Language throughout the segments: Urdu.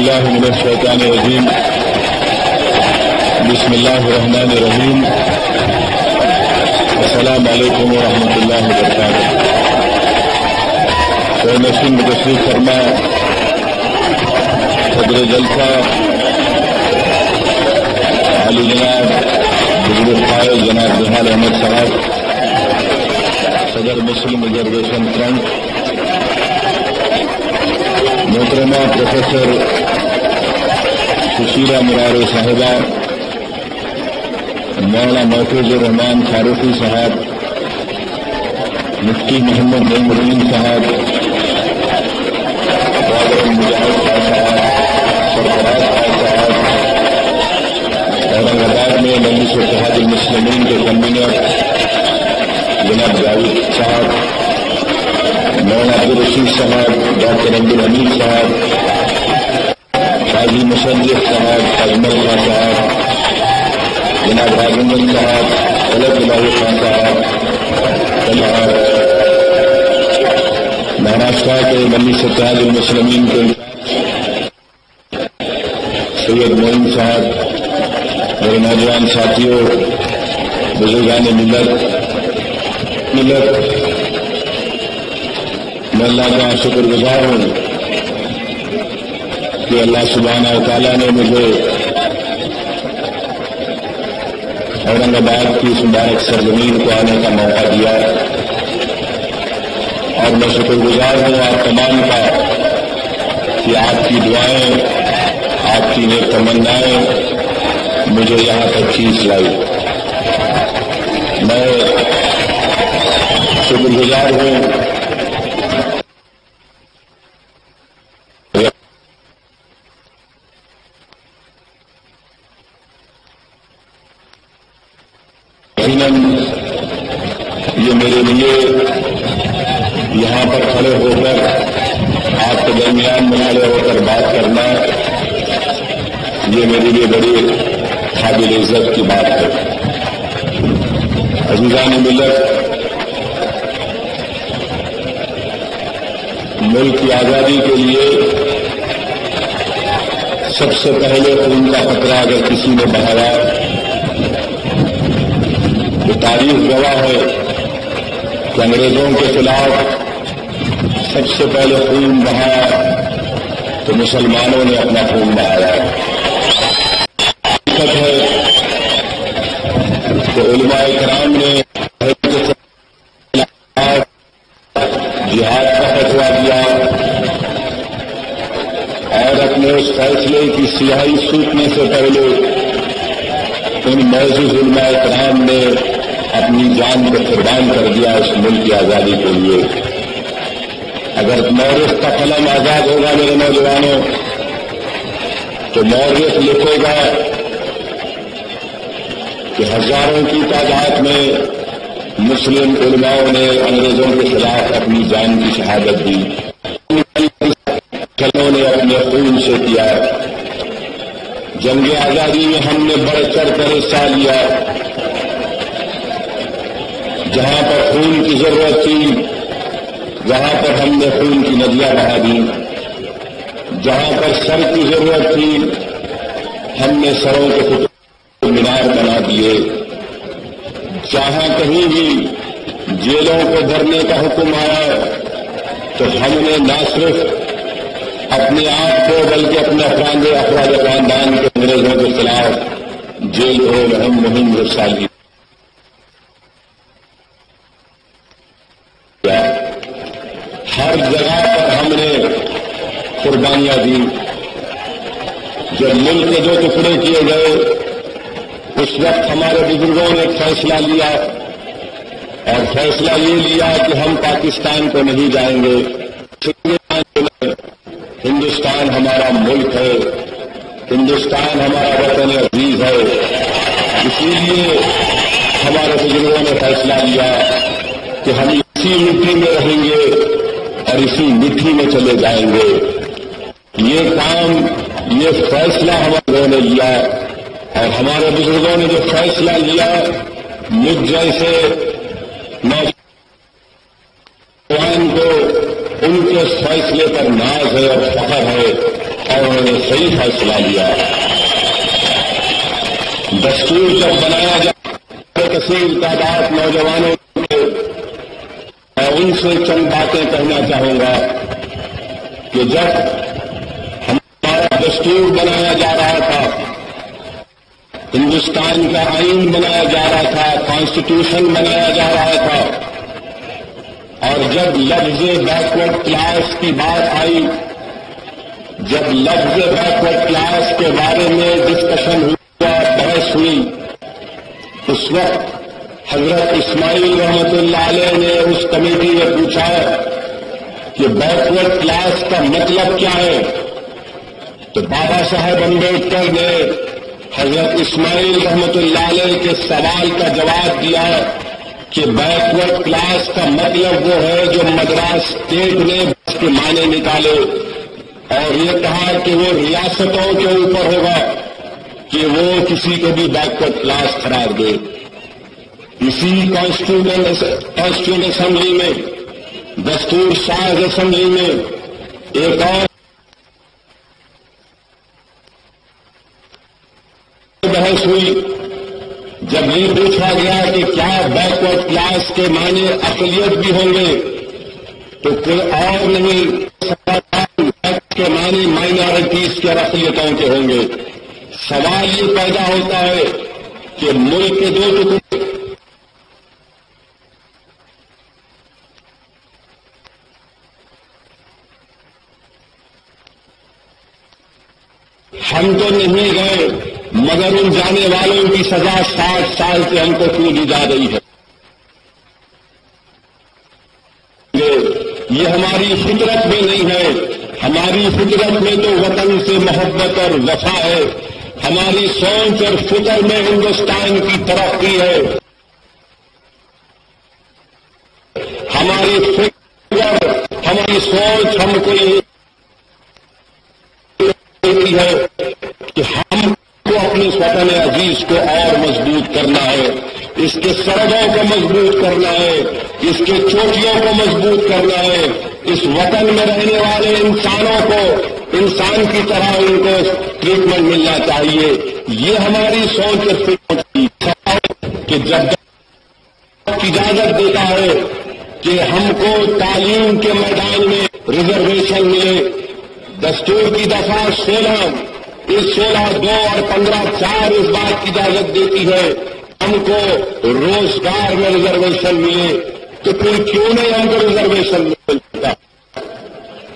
باللہ من الشیطان الرجیم بسم اللہ الرحمن الرحیم السلام علیکم ورحمۃ اللہ وبرکاتہ. نشین تشریف فرما صدر جلسہ علی جناب بزرگ قائد جناب جہال احمد صاحب صدر مسلم ریزرویشن فرنٹ، محترمہ پروفیسر سشیرہ مرارے صاحبہ، مولانا محفوظ الرحمان فاروقی صاحب، مفتی محمد نعیم الدین صاحب، مجاہد صاحب، سرفراز صاحب، اورنگ آباد میں مجلس اتحاد المسلمین کے کنوینر جناب جاوید صاحب، مولانا عبدالرشید صاحب، ڈاکٹر عبدالحمید صاحب، قاضی مشرف صاحب، اجمل خان صاحب، جناب راجندر صاحب، طلب الہی خان صاحب، مہاراشٹر کے مجلس اتحاد المسلمین کے سید معین صاحب، میرے نوجوان ساتھیوں، بزرگان ملت، میں اللہ کا شکر گزار ہوں کہ اللہ سبحانہ و تعالیٰ نے مجھے اورنگ آباد کی اس مبارک سرزمین کو آنے کا موقع دیا، اور میں شکر گزار ہوں آپ تمام کا کہ آپ کی دعائیں، آپ کی نیک تمنائیں مجھے یہاں تک کھینچ لائی. میں شکر گزار ہوں یہ میرے لیے یہاں پر کھڑے ہو کر آپ کے درمیان میں کھڑے ہو کر بات کرنا، یہ میرے لیے بڑی قابل عزت کی بات ہے. عزیزان ملت، ملک کی آزادی کے لیے سب سے پہلے خون کا قطرہ اگر کسی نے بہایا تو تاریخ گواہ ہے کہ انگریزوں کے خلاف سب سے پہلے خون بہایا تو مسلمانوں نے اپنا خون بہایا. حقیقت ہے کہ علماء کرام نے جہاد کا فتویٰ دیا اور اپنے اس فیصلے کی سیاہی سوکھنے سے پہلے ان معزز علماء کرام نے اپنی جان کو قربان کر دیا اس ملک کی آزادی کے لیے. اگر مورخ کا قلم آزاد ہوگا میرے نوجوانوں تو مورخ لکھے گا کہ ہزاروں کی تعداد میں مسلم علماؤں نے انگریزوں کے خلاف اپنی جان کی شہادت دی، انہوں نے اپنے خون سے کیا. جنگ آزادی میں ہم نے بڑھ چڑھ کر حصہ لیا. جہاں پر خون کی ضرورت تھی وہاں پر ہم نے خون کی ندیاں بہا دی. جہاں پر سر کی ضرورت تھی ہم نے سروں کے مینار بنا دیے. جہاں کہیں بھی جیلوں کو بھرنے کا حکم آیا تو ہم نے نہ صرف اپنے آپ کو بلکہ اپنے افراد خاندان کے انگریزوں کے خلاف جیل ہو ہم مہم حصہ لی. ہر جگہ پر ہم نے قربانیاں دی. جب ملک کے دو ٹکڑے کیے گئے اس وقت ہمارے بزرگوں نے ایک فیصلہ لیا اور فیصلہ یہ لیا کہ ہم پاکستان کو نہیں جائیں گے. ہندوستان ہمارا ملک ہے، ہندوستان ہمارا وطن عزیز ہے. اسی لیے ہمارے بزرگوں نے فیصلہ لیا کہ ہم اسی مٹی میں رہیں گے اور اسی مٹی میں چلے جائیں گے. یہ کام، یہ فیصلہ ہمارے نے لیا اور ہمارے بزرگوں نے جو فیصلہ لیا مجھ جیسے نوجوان کو ان کے فیصلے پر ناز ہے اور فخر ہے انہوں نے صحیح فیصلہ لیا. دستور جب بنایا جائے کثیر تعداد نوجوانوں کے، میں ان سے چند باتیں کہنا چاہوں گا کہ جب ہمارا دستور بنایا جا رہا تھا، ہندوستان کا آئین بنایا جا رہا تھا، کانسٹیٹیوشن بنایا جا رہا تھا، اور جب لفظ بیکورڈ کلاس کی بات آئی، جب لفظ بیکورڈ کلاس کے بارے میں ڈسکشن ہوا، بحث ہوئی، اس وقت حضرت اسماعیل رحمۃ اللہ علیہ نے اس کمیٹی میں پوچھا کہ بیکورڈ کلاس کا مطلب کیا ہے؟ تو بابا صاحب امبیڈکر نے حضرت اسماعیل رحمۃ اللہ علیہ کے سوال کا جواب دیا کہ بیکورڈ کلاس کا مطلب وہ ہے جو مدراس اسٹیٹ نے اس کے معنی نکالے، اور یہ کہا کہ وہ ریاستوں کے اوپر ہوگا کہ وہ کسی کو بھی بیکورڈ کلاس قرار دے. اسی کانسٹیٹیوشن اسمبلی میں، دستور ساز اسمبلی میں ایک اور بحث ہوئی. جب یہ پوچھا گیا کہ کیا بیکورڈ کلاس کے معنی اقلیت بھی ہوں گے، تو کوئی اور نہیں کے معنی مائنارٹیز کے اور اقلیتوں کے ہوں گے. سوال یہ پیدا ہوتا ہے کہ ملک کے دو ٹکڑے، ہم تو نہیں گئے، مگر ان جانے والوں کی سزا 60 سال سے ہم کو کیوں دی جا رہی ہے؟ یہ ہماری فطرت میں نہیں ہے. ہماری فطرت میں تو وطن سے محبت اور وفا ہے. ہماری سوچ اور فکر میں ہندوستان کی ترقی ہے. ہماری فکر، ہماری سوچ ہم کو یہ ہے کہ ہم کو اپنے وطن عزیز کو اور مضبوط کرنا ہے، اس کے سرحدوں کو مضبوط کرنا ہے، اس کے چوٹیوں کو مضبوط کرنا ہے، اس وطن میں رہنے والے انسانوں کو انسان کی طرح ان کو ٹریٹمنٹ ملنا چاہیے. یہ ہماری سوچ اور فکر کہ جب اجازت دیتا ہے کہ ہم کو تعلیم کے میدان میں ریزرویشن ملے. دستور کی دفعہ 16 اس 16 2 اور 15 4 اس بات کی اجازت دیتی ہے ہم کو روزگار میں ریزرویشن ملے، تو پھر کیوں نہیں ہم کو ریزرویشن ملتا؟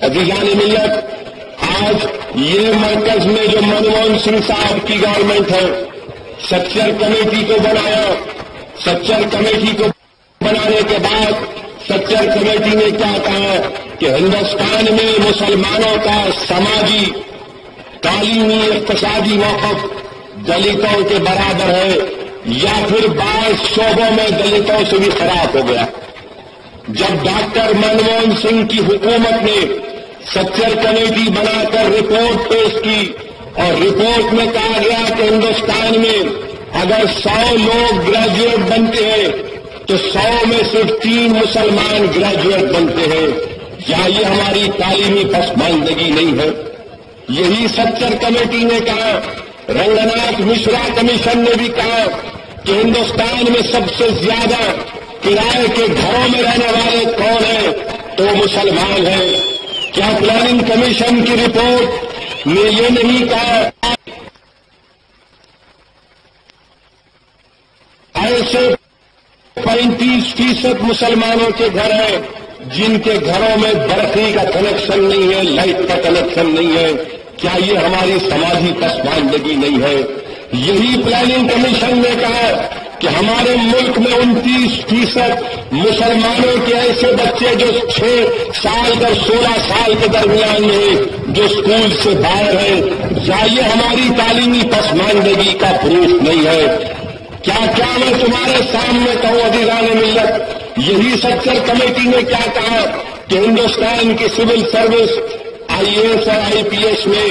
عزیزان ملت، آج یہ مرکز میں جو منموہن سنگھ صاحب کی گورنمنٹ ہے، سکچر کمیٹی کو بنایا. سکچر کمیٹی کو بنانے کے بعد سکچر کمیٹی نے کیا کہا کہ ہندوستان میں مسلمانوں کا سماجی، تعلیمی، اقتصادی موقف دلتوں کے برابر ہے، یا پھر بعض شعبوں میں دلتوں سے بھی خراب ہو گیا. جب ڈاکٹر منموہن سنگھ کی حکومت نے سکچر کمیٹی بنا کر رپورٹ پیش کی، اور رپورٹ میں کہا گیا کہ ہندوستان میں اگر 100 لوگ گریجویٹ بنتے ہیں تو 100 میں صرف 3 مسلمان گریجویٹ بنتے ہیں. کیا یہ ہماری تعلیمی پسماندگی نہیں ہے؟ یہی سکچر کمیٹی نے کہا. رنگناتھ مشرا کمیشن نے بھی کہا کہ ہندوستان میں سب سے زیادہ کرائے کے گھروں میں رہنے والے کون ہیں؟ تو مسلمان ہیں. کیا پلاننگ کمیشن کی رپورٹ نے یہ نہیں کہا ایسے 35% مسلمانوں کے گھر ہیں جن کے گھروں میں برقی کا کنیکشن نہیں ہے، لائٹ کا کنیکشن نہیں ہے؟ کیا یہ ہماری سماجی پسماندگی نہیں ہے؟ یہی پلاننگ کمیشن نے کہا کہ ہمارے ملک میں 29% مسلمانوں کے ایسے بچے جو 6 سال اور 16 سال کے درمیان میں جو اسکول سے باہر ہیں. کیا یہ ہماری تعلیمی پسماندگی کا پروف نہیں ہے؟ کیا میں تمہارے سامنے کہوں عزیزان ملت، یہی سکچر کمیٹی نے کیا کہا کہ ہندوستان کی سول سروس IAS اور IPS میں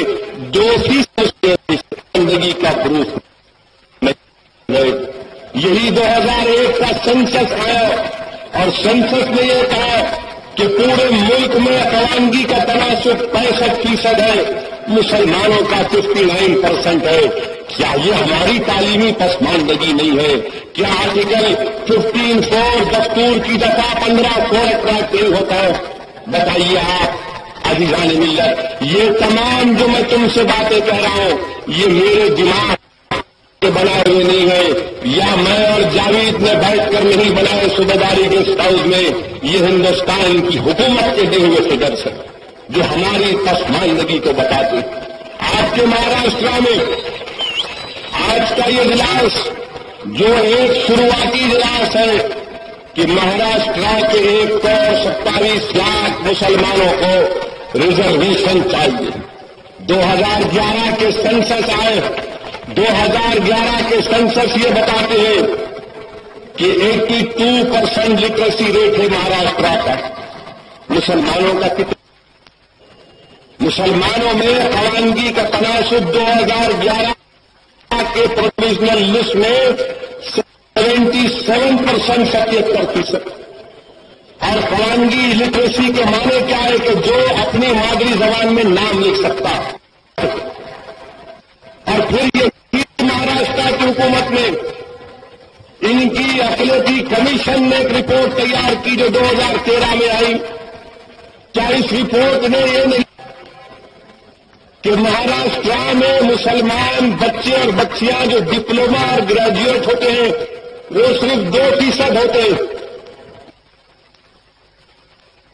2% زندگی کا پروف نہیں. یہی 2001 کا سینسس آیا اور سینسس نے یہ کہا کہ پورے ملک میں خواندگی کا تناسب 65% ہے، مسلمانوں کا 59% ہے. کیا یہ ہماری تعلیمی پسماندگی نہیں ہے؟ کیا آرٹیکل 15(4) دستور کی دفعہ 15 کو اٹریکٹیو ہوتا ہے؟ بتائیے آپ عزیزان ملت، یہ تمام جو میں تم سے باتیں کہہ رہا ہوں یہ میرے دماغ کے بنائے ہوئے نہیں ہے، یا میں اور جاوید نے بیٹھ کر نہیں بنائے صوبیداری گیسٹ ہاؤس میں. یہ ہندوستان کی حکومت کے دیے ہوئے فگرس ہیں جو ہماری پسماندگی کو بتاتے ہیں. آپ کے مہاراشٹر میں آج کا یہ اجلاس جو ایک شروعاتی اجلاس ہے کہ مہاراشٹر کے 127 لاکھ مسلمانوں کو ریزرویشن چاہیے. 2011 کے سینسس آئے، 2011 کے سینسس یہ بتاتے ہیں کہ 82% لٹریسی ریٹ ہے مہاراشٹر کا. مسلمانوں کا کتنا؟ مسلمانوں میں خواندگی کا تناسب 2011 کے پروویژنل لسٹ میں 77%، 77%. اور خواندگی لٹریسی کے معنی کیا ہے کہ جو اپنی مادری زبان میں نام لکھ سکتا. اور پھر یہ مہاراشٹر کی حکومت نے ان کی اقلیتی کمیشن نے ایک رپورٹ تیار کی جو 2013 میں آئی. کیا اس رپورٹ نے یہ نہیں کہ مہاراشٹر میں مسلمان بچے اور بچیاں جو ڈپلوما اور گریجویٹ ہوتے ہیں وہ صرف 2% ہوتے ہیں؟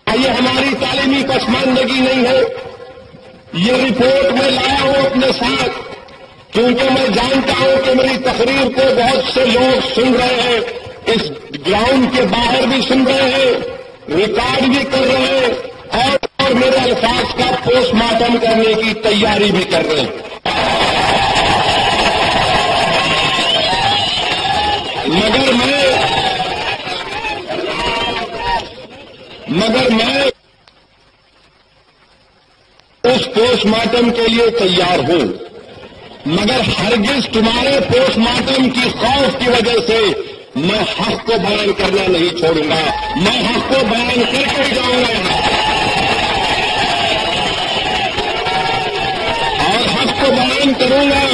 یہ ہماری تعلیمی پسماندگی نہیں ہے؟ یہ رپورٹ میں لایا ہوں اپنے ساتھ کیونکہ میں جانتا ہوں کہ میری تقریر کو بہت سے لوگ سن رہے ہیں، اس گراؤنڈ کے باہر بھی سن رہے ہیں، ریکارڈ بھی کر رہے ہیں اور میرے الفاظ کا پوسٹ مارٹم کرنے کی تیاری بھی کر رہے ہیں. مگر میں اس پوسٹ مارٹم کے لیے تیار ہوں، مگر ہرگز تمہارے پوسٹ مارٹم کی خوف کی وجہ سے میں حق کو بیان کرنا نہیں چھوڑوں گا. میں حق کو بیان کر کے جاؤں گا اور حق کو بیان کروں گا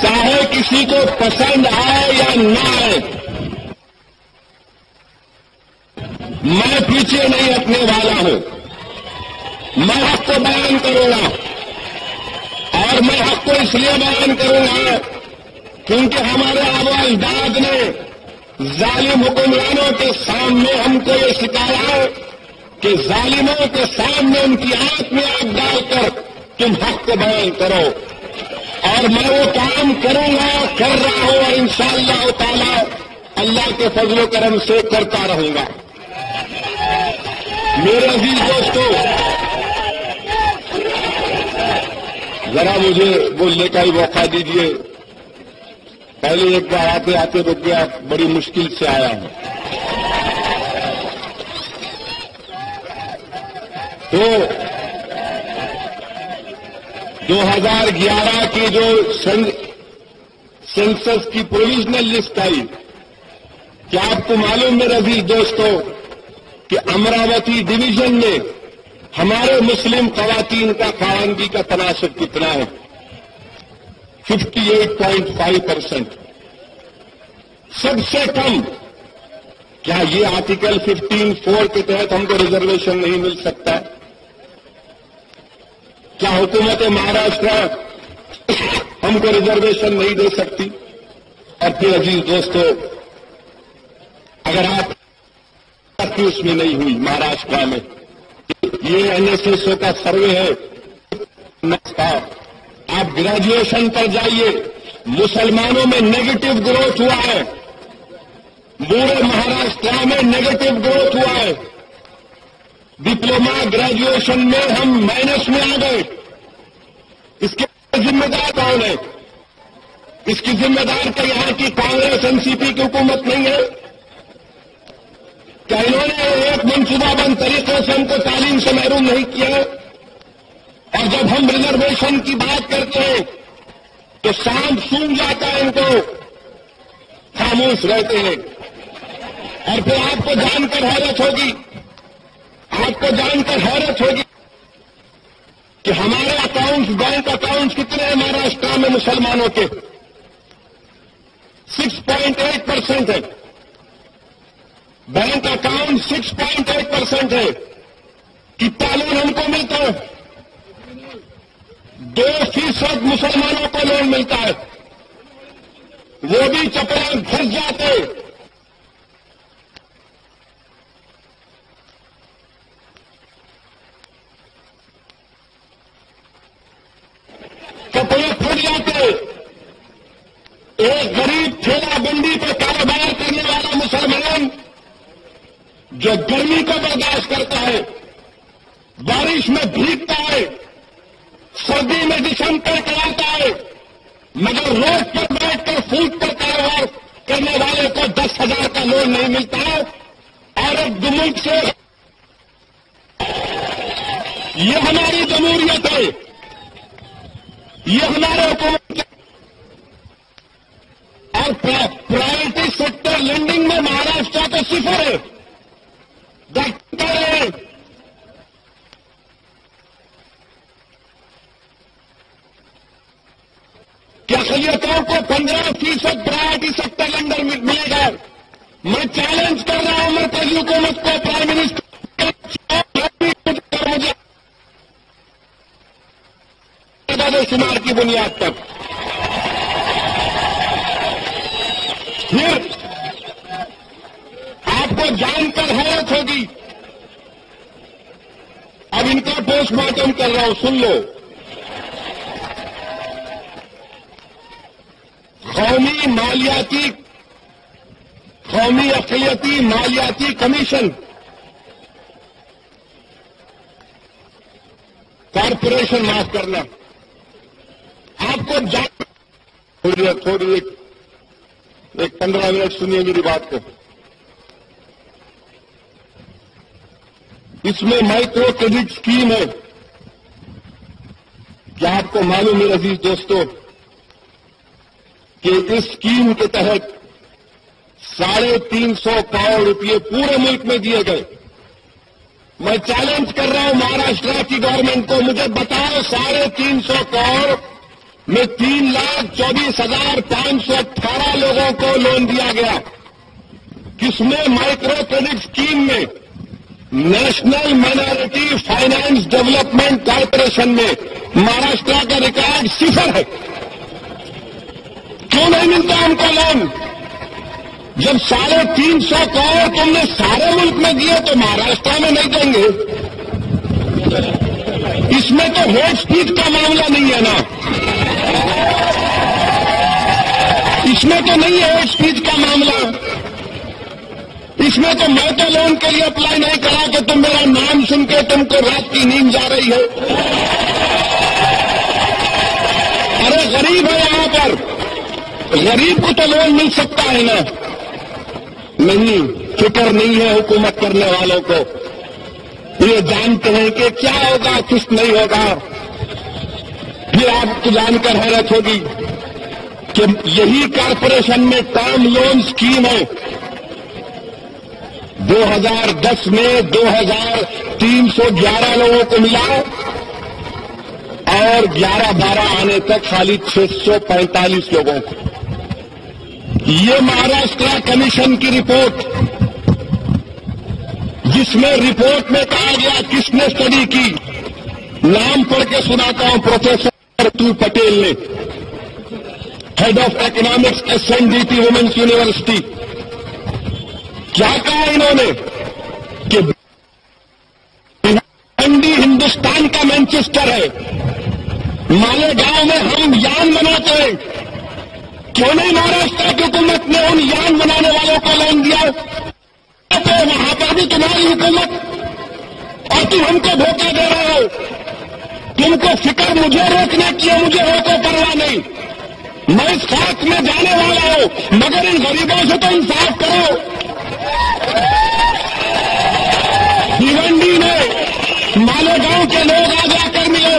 چاہے کسی کو پسند آئے یا نہ آئے. میں پیچھے نہیں ہٹنے والا ہوں. میں حق کو بیان کروں گا اور میں حق کو اس لیے بیان کروں گا کیونکہ ہمارے آبا اجداد نے ظالم حکمرانوں کے سامنے ہم کو یہ سکھایا کہ ظالموں کے سامنے ان کی آنکھ میں آگ ڈال کر تم حق کو بیان کرو. اور میں وہ کام کروں گا، کر رہا ہوں اور انشاءاللہ تعالی اللہ کے فضل و کرم سے کرتا رہوں گا. میرے عزیز دوستو، ذرا مجھے بولنے کا ہی موقع دیجیے. پہلے ایک بار آتے آتے رک گیا، بڑی مشکل سے آیا ہوں. تو 2011 کی جو سینسس کی پروویژنل لسٹ آئی، کیا آپ کو معلوم میرے عزیز دوستو کہ امراوتی ڈویژن میں ہمارے مسلم خواتین کا خواندگی کا تناسب کتنا ہے؟ 58.5%. سب سے کم. کیا یہ آرٹیکل 15(4) کے تحت ہم کو ریزرویشن نہیں مل سکتا؟ کیا حکومت مہاراشٹر ہم کو ریزرویشن نہیں دے سکتی؟ اور پھر عزیز دوستو، اگر آپ اس میں نہیں ہوئی مہاراشٹر میں، یہ NSSO کا سروے ہے، آپ گریجویشن پر جائیے، مسلمانوں میں نیگیٹو گروتھ ہوا ہے. پورے مہاراشٹر میں نیگیٹو گروتھ ہوا ہے. ڈپلوما گریجویشن میں ہم مائنس میں آ گئے. اس کے ذمہ دار کون ہے؟ اس کی ذمہ دار کیا یہاں کی کانگریس NCP کی حکومت نہیں ہے؟ کیا انہوں نے ایک منصوبہ بند طریقے سے ہم کو تعلیم سے محروم نہیں کیا؟ اور جب ہم ریزرویشن کی بات کرتے ہیں تو سانپ سونگ جاتا ہے، ان کو خاموش رہتے ہیں. اور پھر آپ کو جان کر حیرت ہوگی کہ ہمارے اکاؤنٹ اکاؤنٹس، بینک اکاؤنٹس کتنے ہیں مہاراشٹر میں مسلمانوں کے؟ 6.8% ہے. بینک اکاؤنٹ 6.8% ہے. کتنا لون ہم کو ملتا ہے؟ 2% مسلمانوں کو لون ملتا ہے. وہ بھی چپڑے گھس جاتے. کپڑے پھٹ جاتے. ایک غریب ٹھیلا بندی پہ کاروبار کرنے والا مسلمان جو گرمی کو برداشت کرتا ہے، بارش میں بھیگتا ہے، سردی میں جسم پر کراتا ہے، مگر روڈ پر بیٹھ کر فوٹ پر کاروبار کرنے والے کو 10,000 کا لون نہیں ملتا ہے. اور اب ملک سے یہ ہماری جمہوریت ہے، یہ ہمارے حکومت. اور پرائیویٹی سیکٹر لینڈنگ میں مہاراشٹر تو صفر ہے. کیا خلیتوں کو 15% پرائیویٹی سیکٹر لینڈر ملے گا؟ میں چیلنج کر رہا ہوں مرکزی حکومت کو، پرائم منسٹر شمار کی بنیاد پر. پھر آپ کو جان کر حیرت ہوگی، اب ان کا پوسٹ مارٹم کر رہا ہوں، سن لو. قومی اقلیتی مالیاتی کمیشن کارپوریشن، معاف کرنا، آپ کو تھوڑی ایک 15 منٹ سنیے میری بات کو. اس میں مائکرو کریڈٹ اسکیم ہے. کیا آپ کو معلوم ہے عزیز دوستو کہ اس اسکیم کے تحت 350 کروڑ روپئے پورے ملک میں دیے گئے؟ میں چیلنج کر رہا ہوں مہاراشٹر کی گورنمنٹ کو، مجھے بتاؤ 350 کروڑ میں 3,24,518 لوگوں کو لون دیا گیا. کس میں؟ مائکرو کریڈٹ اسکیم میں. National minority finance development corporation میں مہاراشٹر کا ریکارڈ صفر ہے. کیوں نہیں ملتا ہم کو لون؟ جب 350 کروڑ تم نے سارے ملک میں دیے تو مہاراشٹر میں نہیں دیں گے؟ اس میں تو ہیٹ اسپیچ کا معاملہ نہیں ہے نا، اس میں تو نہیں ہے ہیٹ اسپیچ کا معاملہ. اس میں تو میں تو لون کے لیے اپلائی نہیں کرا کہ تم میرا نام سن کے تم کو رات کی نیند جا رہی ہے. ارے غریب ہے یہاں پر، غریب کو تو لون مل سکتا ہے نا. نہیں، فکر نہیں ہے حکومت کرنے والوں کو. یہ جانتے ہیں کہ کیا ہوگا، کچھ نہیں ہوگا. پھر آپ کو جان کر حیرت ہوگی کہ یہی کارپوریشن میں ٹرم لون اسکیم ہے. 2010 میں 2,311 لوگوں کو ملا اور 11-12 آنے تک خالی 645 لوگوں کو. یہ مہاراشٹر کمیشن کی رپورٹ، جس میں رپورٹ میں کہا گیا کس نے اسٹڈی کی، نام پڑھ کے سناتا ہوں. پروفیسر تو پٹیل نے، head of economics SNDT women's university. کیا کہا انہوں نے کہ بھنڈی ہندوستان کا مینچسٹر ہے. مالیگاؤں میں ہم یان مناتے ہیں، کیوں نہیں مہاراشٹر کی حکومت نے ان یان منانے والوں کو لون دیا؟ تو وہاں پر بھی تمہاری حکومت، اور تم ہم کو دھوکہ دے رہے ہو. تم کو فکر مجھے روکنے کی ہے، مجھے روکو، پرواہ نہیں. میں اس خاک میں جانے والا ہوں، مگر ان غریبوں سے تو انصاف کرو. بھیونڈی میں مالیگاؤں کے لوگ آ جا کر ملے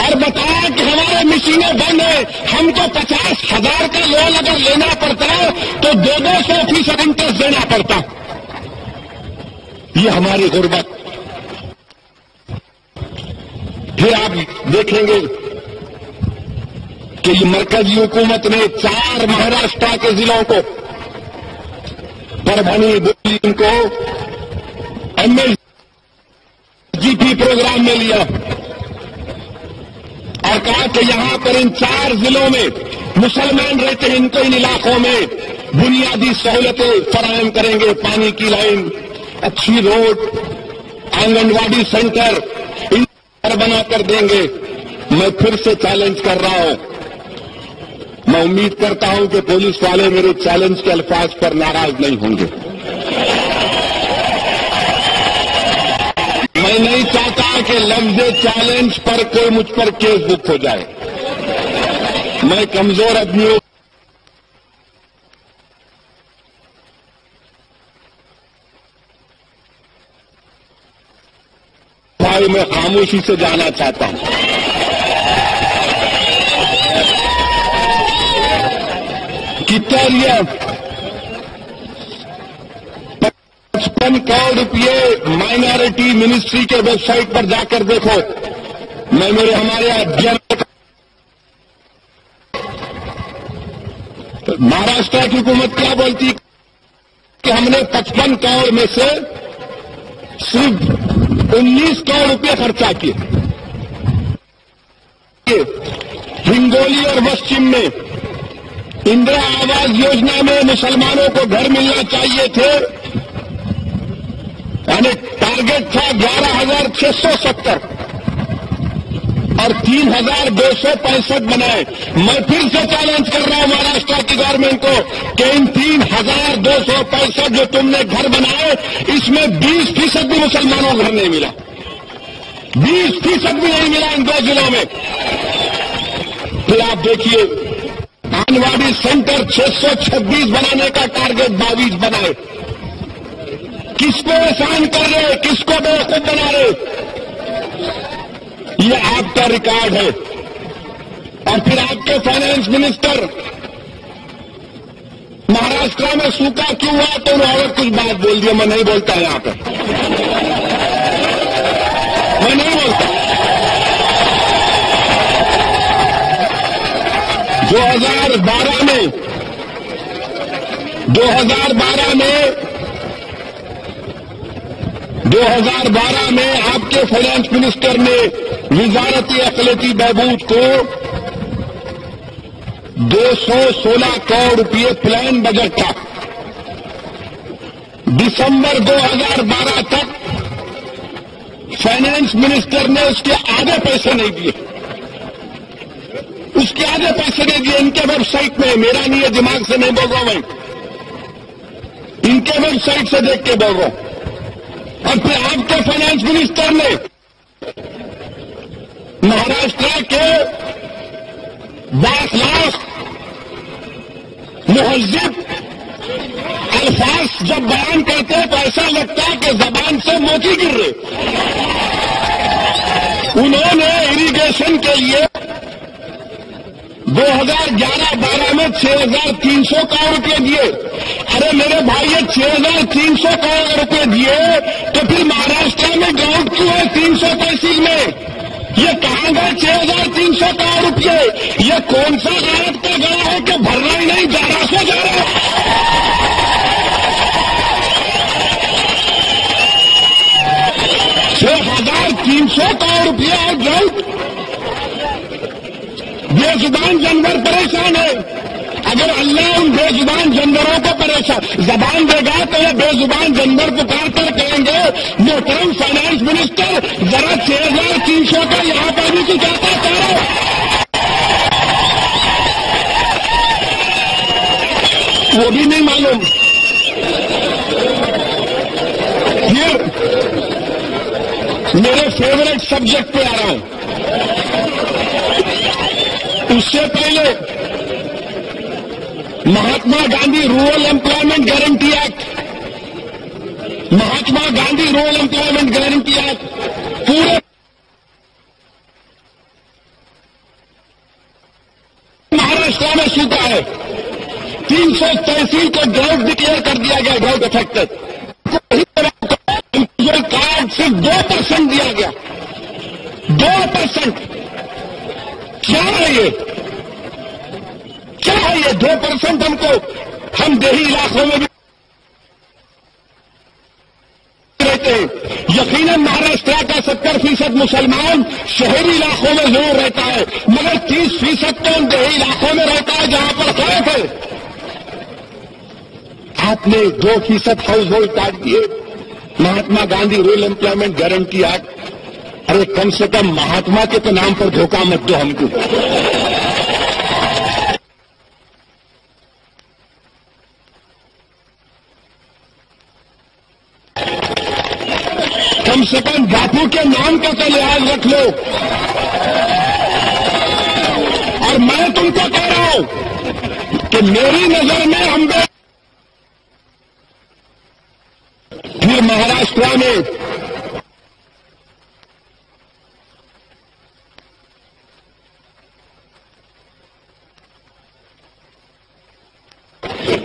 اور بتایا کہ ہمارے مشینیں بند ہیں، ہم کو 50,000 کا لون اگر لینا پڑتا تو 200% انٹرسٹ دینا پڑتا. یہ ہماری غربت. پھر آپ دیکھیں گے کہ یہ مرکزی حکومت نے 4 مہاراشٹر کے ضلعوں کو، پربھنی، بلین کو MSGP پروگرام میں لیا اور کہا کہ یہاں پر ان 4 ضلعوں میں مسلمان رہتے ہیں، ان کو ان علاقوں میں بنیادی سہولتیں فراہم کریں گے، پانی کی لائن، اچھی روڈ، آنگن واڑی سینٹر ان پر بنا کر دیں گے۔ میں پھر سے چیلنج کر رہا ہوں، میں امید کرتا ہوں کہ پولیس والے میرے چیلنج کے الفاظ پر ناراض نہیں ہوں گے۔ میں نہیں چاہتا کہ لفظ چیلنج پر کوئی مجھ پر کیس بک ہو جائے، میں کمزور آدمی ہوں، میں خاموشی سے جانا چاہتا ہوں۔ کتنا لیا؟ 55 کروڑ روپئے مائنارٹی منسٹری کے ویب سائٹ پر جا کر دیکھو۔ میں ہمارے مہاراشٹر کی حکومت کیا بولتی کہ ہم نے 55 کروڑ میں سے صرف 19 کروڑ روپئے خرچہ کیے۔ ہنگولی اور وسچم میں اندرا آواس یوجنا میں مسلمانوں کو گھر ملنا چاہیے تھے، یعنی ٹارگٹ تھا 11,670 اور 3,265 بنائے۔ میں پھر سے چیلنج کر رہا ہوں مہاراشٹر کی گورنمنٹ کو کہ ان 3,265 جو تم نے گھر بنائے اس میں 20% بھی مسلمانوں کو گھر نہیں ملا، 20% بھی نہیں ملا ان 2 ضلعوں میں۔ پھر آپ دیکھیے آنگن واڑی سینٹر 626 بنانے کا ٹارگٹ 22 بنائے۔ کس کو احسان کر رہے، کس کو بیوقوف بنا رہے؟ یہ آپ کا ریکارڈ ہے۔ اور پھر آپ کے فائنانس منسٹر مہاراشٹر میں سوکھا کیوں ہوا تو انہوں نے کچھ بات بول دیا، میں نہیں بولتا یہاں پہ، میں نہیں بولتا۔ 2012 میں آپ کے فائنانس منسٹر نے وزارت اقلیتی بہبود کو 216 کروڑ روپئے پلان بجٹ تھا۔ دسمبر 2012 تک فائنانس منسٹر نے اس کے آدھے پیسے نہیں دیے، اس کے آدھے پیسے نہیں دیے۔ ان کے ویب سائٹ میں، میرا نہیں ہے، دماغ سے نہیں بول رہا ہوں میں، ان کے ویب سائٹ سے دیکھ کے بول رہا ہوں۔ اور پھر آپ کے فائنانس منسٹر نے مہاراشٹر کے 10 لاکھ مہذب الفاظ جب بیان کرتے تو ایسا لگتا ہے کہ زبان سے موتی گر رہے۔ انہوں نے اریگیشن کے لیے 2011-12 میں 6,300 کروڑ روپئے دیے۔ ارے میرے بھائی، یہ 6,300 کروڑ روپئے دیے تو پھر مہاراشٹر میں گراؤنڈ کیوں ہے 300 تحصیل میں؟ یہ کہاں گئے 6,300 کروڑ روپئے؟ یہ کون سا غارت کا گڑا ہے کہ بھرنا ہی نہیں، جا رہا سو جا رہا ہے۔ 6,300 کروڑ روپئے اور گراؤنڈ۔ بے زبان جانور پریشان ہے۔ اگر اللہ ان بے زبان جانوروں کو پریشان زبان دے گا تو یہ بے زبان جانور پکار کر کہیں گے محترم فائنانس منسٹر ذرا 6,300 کا یہاں پر بھی کچھ آتا کرو۔ وہ بھی نہیں معلوم۔ پھر میرے فیوریٹ سبجیکٹ پہ آ رہا ہوں۔ اس سے پہلے Mahatma Gandhi rural employment guarantee act, Mahatma Gandhi rural employment guarantee act پورے مہاراشٹر میں سوکھا ہے۔ 300 تحصیل کو ڈراؤٹ ڈکلیئر کر دیا گیا، ڈراؤٹ افیکٹڈ کارڈ صرف 2% دیا گیا، 2 2%. کیا ہے یہ؟ کیا ہے یہ 2%؟ ہم دیہی علاقوں میں بھی رہتے ہیں. یقیناً مہاراشٹر کا 70% مسلمان شہری علاقوں میں ضرور رہتا ہے، مگر 30% تو ان دیہی علاقوں میں رہتا ہے جہاں پر خیر ہے. آپ نے 2% ہاؤس ہولڈ کاٹ دیے. Mahatma Gandhi rural employment guarantee act, ارے کم سے کم مہاتما کے تو نام پر دھوکہ مت دو ہم کو. کم سے کم باپو کے نام کا تو لحاظ رکھ لو. اور میں تم کو کہہ رہا ہوں کہ میری نظر میں ہم پھر مہاراشٹر میں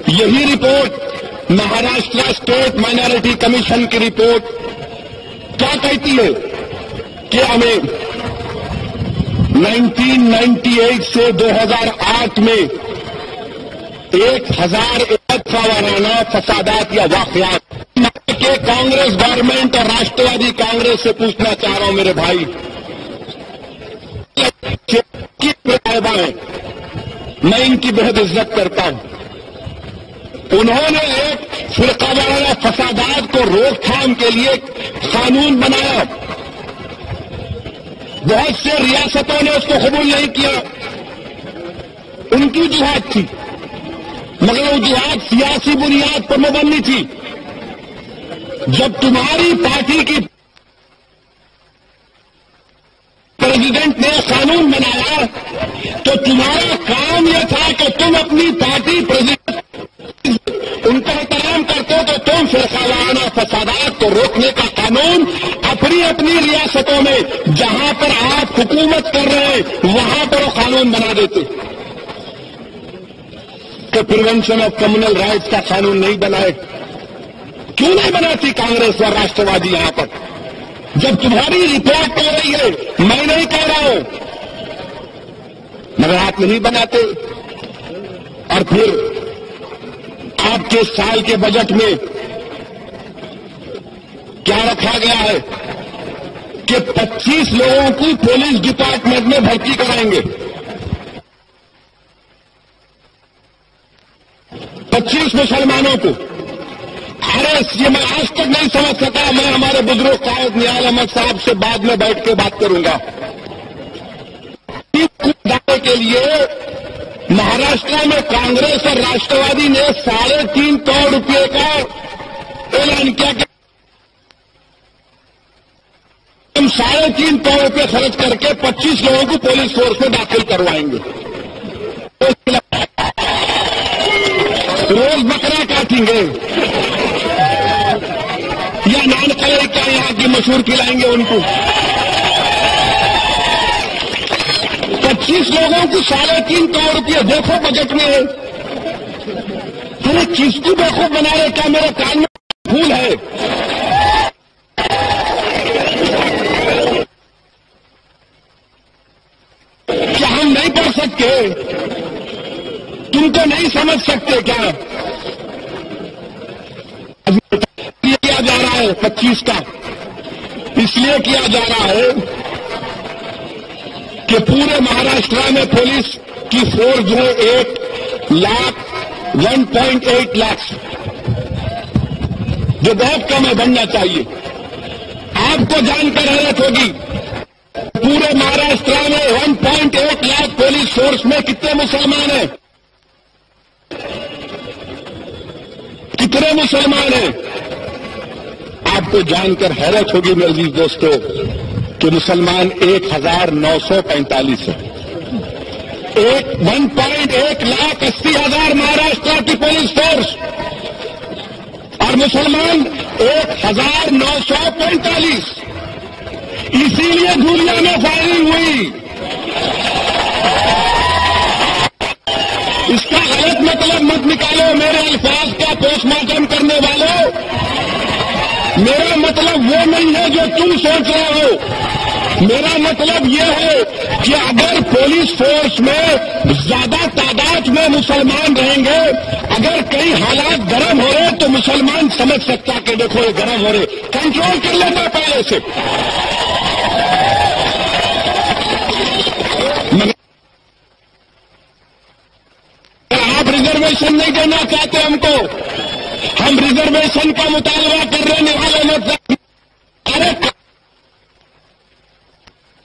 یہی report Maharashtra state minority commission کی رپورٹ کیا کہتی ہے کہ ہمیں 1998 سے 2008 میں 1001 وارانہ فسادات یا واقعات کہ کانگریس گورنمنٹ اور راشٹروادی کانگریس سے پوچھنا چاہ رہا ہوں میرے بھائی، میں ان کی بہت عزت کرتا ہوں. انہوں نے ایک فرقہ وارانہ فسادات کو روک تھام کے لیے قانون بنایا. بہت سے ریاستوں نے اس کو قبول نہیں کیا، ان کی وجوہات تھی، مگر وجوہات سیاسی بنیاد پر مبنی تھی. جب تمہاری پارٹی کی پریزیڈنٹ نے قانون بنایا تو تمہارا کام یہ تھا کہ تم اپنی پارٹی پریزیڈنٹ ان کا احترام کرتے ہو تو تم فرقہ وارانہ فسادات کو روکنے کا قانون اپنی اپنی ریاستوں میں جہاں پر آپ حکومت کر رہے ہیں وہاں پر وہ قانون بنا دیتے. کہ پریونشن آف کمیونل رائٹس کا قانون نہیں بنائے. کیوں نہیں بناتی کانگریس اور راشٹروادی یہاں پر؟ جب تمہاری رپورٹ ہو رہی ہے، میں نہیں کہہ رہا ہوں، مگر آپ نہیں بناتے. اور پھر آپ کے سال کے بجٹ میں کیا رکھا گیا ہے کہ 25 لوگوں کو پولیس ڈپارٹمنٹ میں بھرتی کرائیں گے. 25 مسلمانوں کو. ارے یہ میں آج تک نہیں سمجھ سکا. میں ہمارے بزرگ قائد نیال احمد صاحب سے بعد میں بیٹھ کے بات کروں گا. کے لیے مہاراشٹر میں کانگریس اور راشٹروادی نے 3.5 کروڑ روپے کا اعلان کیا کہ ہم 3.5 کروڑ روپے خرچ کر کے 25 لوگوں کو پولیس فورس میں داخل کروائیں گے. روز بکرا کاٹیں گے یا نان کلر کیا یہاں کی مشہور کھلائیں گے ان کو. 25 لوگوں کو 3.5 کروڑ روپئے دیکھو بجٹ میں ہے. ارے کس کو بیوقوف بنا رہے؟ کیا میرے کان میں پھول ہے؟ کیا ہم نہیں پڑھ سکتے؟ تم تو نہیں سمجھ سکتے کیا؟ کیا جا رہا ہے 25 کا اس لیے کیا جا رہا ہے کہ پورے مہاراشٹر میں پولیس کی فورس جو ہے 1.8 لاکھ جو بہت کم ہے، بننا چاہیے. آپ کو جان کر حیرت ہوگی پورے مہاراشٹر میں 1.8 لاکھ پولیس فورس میں کتنے مسلمان ہیں؟ کتنے مسلمان ہیں؟ آپ کو جان کر حیرت ہوگی میرے عزیز دوستو کہ مسلمان 1945 ہیں. 1.1 لاکھ 80,000 مہاراشٹر کی پولیس فورس اور مسلمان 1945. اسی لیے دنیا میں فائرنگ ہوئی. اس کا غلط مطلب مت نکالو میرے الفاظ کا پوسٹ مارٹم کرنے والوں. میرا مطلب وہ نہیں ہے جو تم سوچ رہے ہو. میرا مطلب یہ ہے کہ اگر پولیس فورس میں زیادہ تعداد میں مسلمان رہیں گے، اگر کئی حالات گرم ہو رہے تو مسلمان سمجھ سکتا کہ دیکھو یہ گرم ہو رہے، کنٹرول کر لیتا پہلے سے. آپ ریزرویشن نہیں دینا چاہتے ہم کو، ہم ریزرویشن کا مطالبہ کر رہے نوال احمد صاحب.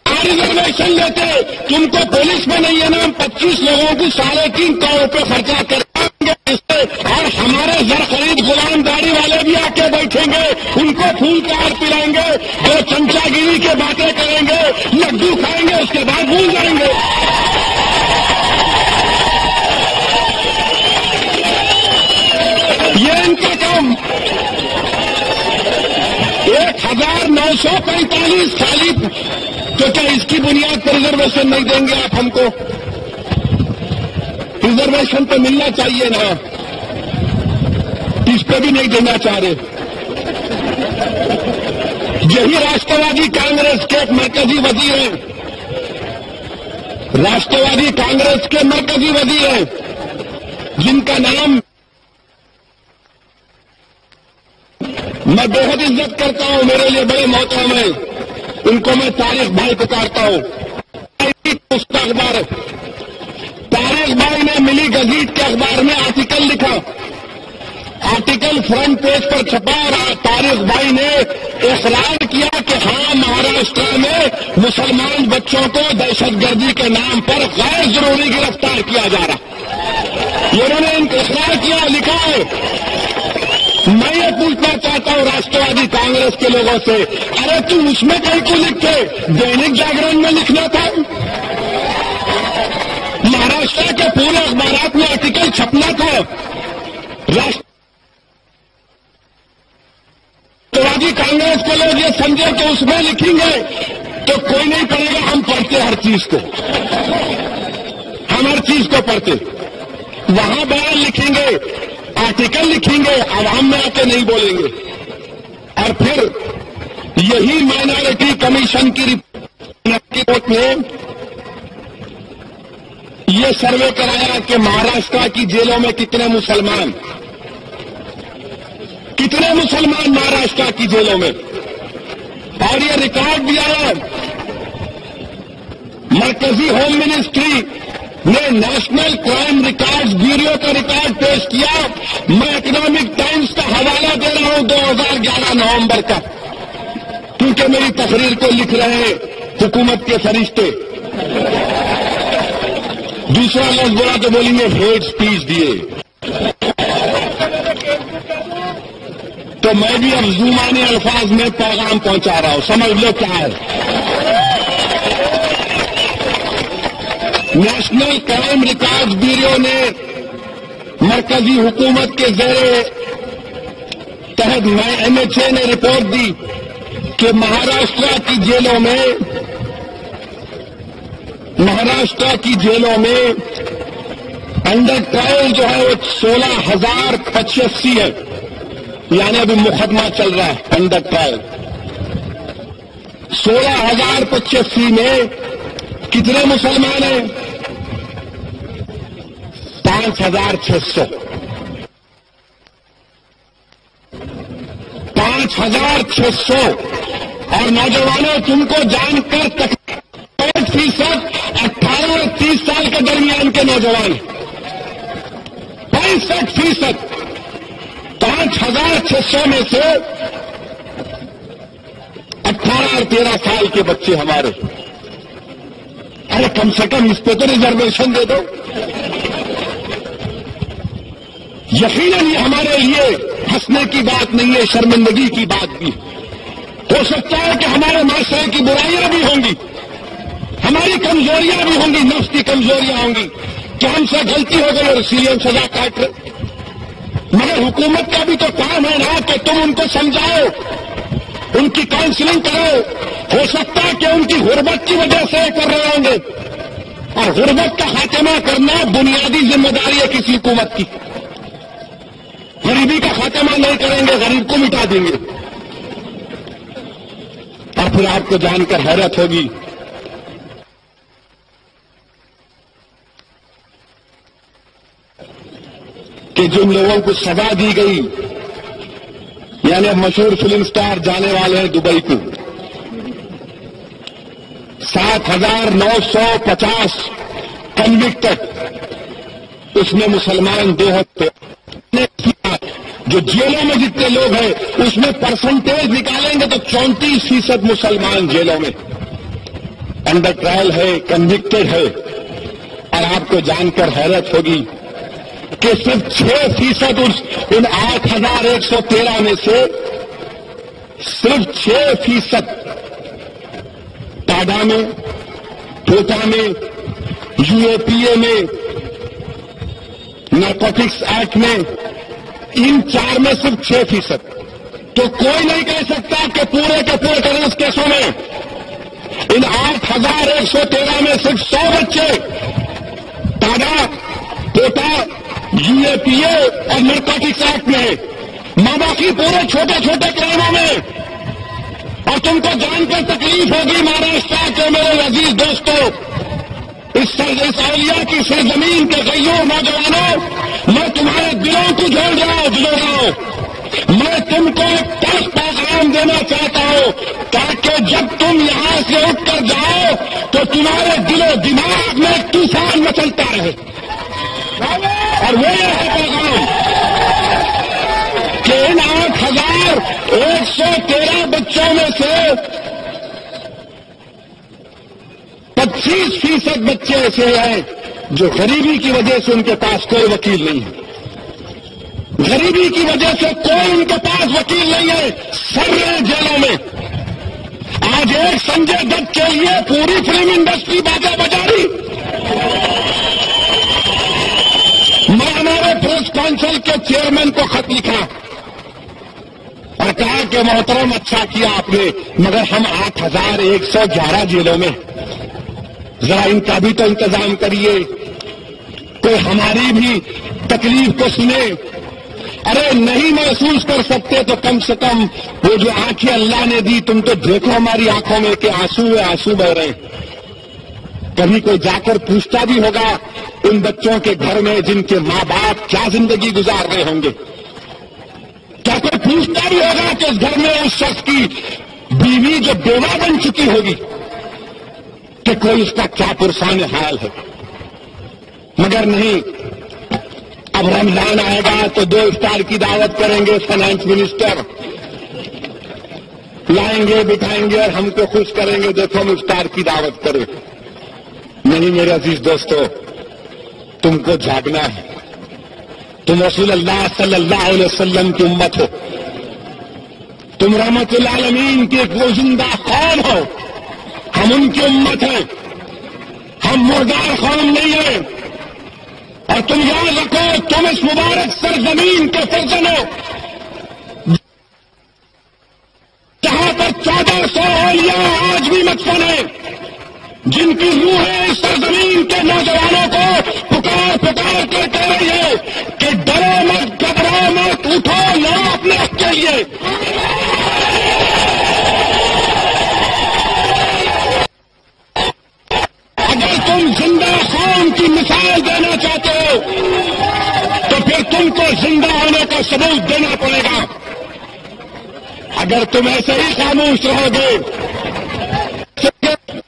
ارے ریزرویشن لیتے تم کو پولیس میں نہیں ہے نا، ہم 25 لوگوں کو 3.5 کروڑ روپے خرچہ کریں گے اس سے، اور ہمارے زر خرید غلام داڑھی والے بھی آ کے بیٹھیں گے، ان کو پھول کا ہار پلائیں گے، جو چمچا گیری کے باتیں کریں گے، لڈو کھائیں گے، اس کے بعد بھول جائیں گے. یہ ان کا کام. 1945 خالی، تو کیا اس کی بنیاد پر ریزرویشن نہیں دیں گے آپ ہم کو؟ ریزرویشن تو ملنا چاہیے نا، اس پہ بھی نہیں دینا چاہ رہے. یہی راشٹروادی کانگریس کے ایک مرکزی وزیر ہیں، راشٹروادی کانگریس کے مرکزی وزیر ہیں، جن کا نام میں بے حد عزت کرتا ہوں، میرے لیے بڑے محترم ہیں، ان کو میں طارق بھائی پکارتا ہوں. اس کا اخبار طارق بھائی نے ملی گزیٹ کے اخبار میں آرٹیکل لکھا، آرٹیکل فرنٹ پیج پر چھپا، اور طارق بھائی نے اقرار کیا کہ ہاں مہاراشٹر میں مسلمان بچوں کو دہشت گردی کے نام پر غیر ضروری گرفتار کیا جا رہا. انہوں نے اقرار کیا، لکھا ہے. میں یہ پوچھنا چاہتا ہوں راشٹروادی کانگریس کے لوگوں سے، ارے تم اس میں کہیں کو لکھتے؟ دینک جاگرن میں لکھنا تھا، مہاراشٹر کے پورے اخبارات میں آرٹیکل چھپنا تھا. راشٹروادی کانگریس کے لوگ یہ سمجھے کہ اس میں لکھیں گے تو کوئی نہیں پڑھے گا. ہم پڑھتے ہر چیز کو، ہم ہر چیز کو پڑھتے. وہاں بیان لکھیں گے، آرٹیکل لکھیں گے، عوام میں آ کے نہیں بولیں گے. اور پھر یہی مائنارٹی کمیشن کی رپورٹ نے یہ سروے کرایا کہ مہاراشٹر کی جیلوں میں کتنے مسلمان مہاراشٹر کی جیلوں میں، اور یہ ریکارڈ بھی آیا. مرکزی ہوم منسٹری نے نیشنل کرائم ریکارڈز بیورو کا ریکارڈ پیش کیا. میں اکنامک ٹائمز کا حوالہ دے رہا ہوں 2011 نومبر کا، کیونکہ میری تقریر کو لکھ رہے ہیں حکومت کے فرشتے. دوسرا لفظ بولا تو بولیں گے ہیٹ اسپیچ دیے، تو میں بھی اب زمانے الفاظ میں پیغام پہنچا رہا ہوں، سمجھ لو کیا ہے. نیشنل کرائم ریکارڈز بیورو نے مرکزی حکومت کے زیر تحت MHA نے رپورٹ دی کہ مہاراشٹر کی جیلوں میں انڈر ٹرائل جو ہے وہ 16,085 ہے، یعنی ابھی مقدمہ چل رہا ہے انڈر ٹرائل. 16,085 میں کتنے مسلمان ہیں؟ 5,600. 5,600. اور نوجوانوں تم کو جان کر 65% 18 اور 30 سال کے درمیان کے نوجوان 65%. 5,600 میں سے 18 اور 13 سال کے بچے ہمارے. ارے کم سے کم اس پہ تو ریزرویشن دے دو. یقیناً یہ ہمارے لیے ہنسنے کی بات نہیں ہے، شرمندگی کی بات بھی. ہو سکتا ہے کہ ہمارے معاشرے کی برائیاں بھی ہوں گی، ہماری کمزوریاں بھی ہوں گی، نفس کی کمزوریاں ہوں گی کہ ہم سے غلطی ہو گئی اور اس لیے ہم سزا کاٹ رہے. مگر حکومت کا بھی تو کام ہے نا کہ تم ان کو سمجھاؤ، ان کی کاؤنسلنگ کرو. ہو سکتا ہے کہ ان کی غربت کی وجہ سے کر رہے ہوں گے، اور غربت کا خاتمہ کرنا بنیادی ذمہ داری ہے کسی حکومت کی. غریبی کا خاتمہ نہیں کریں گے، غریب کو مٹا دیں گے. اور پھر آپ کو جان کر حیرت ہوگی کہ جن لوگوں کو سزا دی گئی، یعنی مشہور فلم سٹار جانے والے ہیں دبئی کو، 7,950 کنوکٹڈ، اس میں مسلمان 2 تھے۔ جو جیلوں میں جتنے لوگ ہیں اس میں پرسنٹیج نکالیں گے تو 34% مسلمان جیلوں میں انڈر ٹرائل ہے، کنوکٹڈ ہے۔ اور آپ کو جان کر حیرت ہوگی کہ صرف 6% ان 8,113 میں سے صرف 6% ٹاڈا میں، کوٹا میں، UAPA میں، نارکوٹکس ایکٹ میں، ان 4 میں صرف 6%۔ تو کوئی نہیں کہہ سکتا کہ پورے کے پورے ٹیررسٹ کیسوں میں ان 8,113 میں صرف 100 بچے ٹاڈا، کوٹا، UAPA اور نارکوٹکس ایکٹ میں، ماں باقی پورے چھوٹے چھوٹے کرائموں میں۔ اور تم کو جان کر تکلیف ہوگی مہاراشٹر کے میرے عزیز دوستوں، اس اولیاء کی سرزمین کے غیور نوجوانوں، میں تمہارے دلوں کو جوڑ رہا ہوں بزرگوں، میں تم کو ایک ٹیسٹ پیغام دینا چاہتا ہوں تاکہ جب تم یہاں سے اٹھ کر جاؤ تو تمہارے دل و دماغ میں ایک طوفان مچلتا رہے۔ اور وہ یہ ہے پیغام کہ ان 8,113 بچوں میں سے 25% بچے ایسے ہیں جو غریبی کی وجہ سے ان کے پاس کوئی وکیل نہیں ہے، غریبی کی وجہ سے کوئی ان کے پاس وکیل نہیں ہے، سر رہے جیلوں میں۔ آج ایک سنجے دت کے لیے پوری فلم انڈسٹری باجا بجا رہی۔ میں ہمارے پریس کونسل کے چیئرمین کو خط لکھا اور کہا کہ محترم اچھا کیا آپ نے، مگر ہم 8,111 جیلوں میں، ذرا ان کا بھی تو انتظام کریے، کوئی ہماری بھی تکلیف کو سنے۔ ارے نہیں محسوس کر سکتے تو کم سے کم وہ جو آنکھیں اللہ نے دی تم تو دیکھو ہماری آنکھوں میں کہ آنسو بہ رہے ہیں۔ کبھی کوئی جا کر پوچھتا بھی ہوگا ان بچوں کے گھر میں جن کے ماں باپ کیا زندگی گزار رہے ہوں گے؟ کیا کوئی پوچھتا بھی ہوگا کہ اس گھر میں اس شخص کی بیوی جو بیوہ بن چکی ہوگی کہ کوئی اس کا کیا پرسان حال ہے؟ مگر نہیں، اب رمضان آئے گا تو 2 افطار کی دعوت کریں گے، فائنانس منسٹر لائیں گے، بٹھائیں گے اور ہم کو خوش کریں گے، دیکھو ہم افطار کی دعوت کریں۔ نہیں میرے عزیز دوستو، تم کو جاگنا ہے، تم رسول اللہ صلی اللہ علیہ وسلم کی امت ہو، تم رحمت العالمین کی ایک وہ زندہ قوم ہو، ہم ان کی امت ہیں، ہم مردار قوم نہیں ہیں۔ اور تم یاد رکھو تم اس مبارک سرزمین کے فرزند ہو جہاں پر 1400 اولیاء آج بھی مدفن ہیں، جن کی روحیں اس سرزمین کے نوجوانوں کو پکار پکار کر کہہ رہی ہے کہ ڈرو مت، گھبراؤ مت، اٹھو لڑو اپنے حق کے لیے۔ اگر تم زندہ قوم کی مثال دینا چاہتے ہو تو پھر تم کو زندہ ہونے کا ثبوت دینا پڑے گا۔ اگر تم ایسے ہی خاموش رہو گے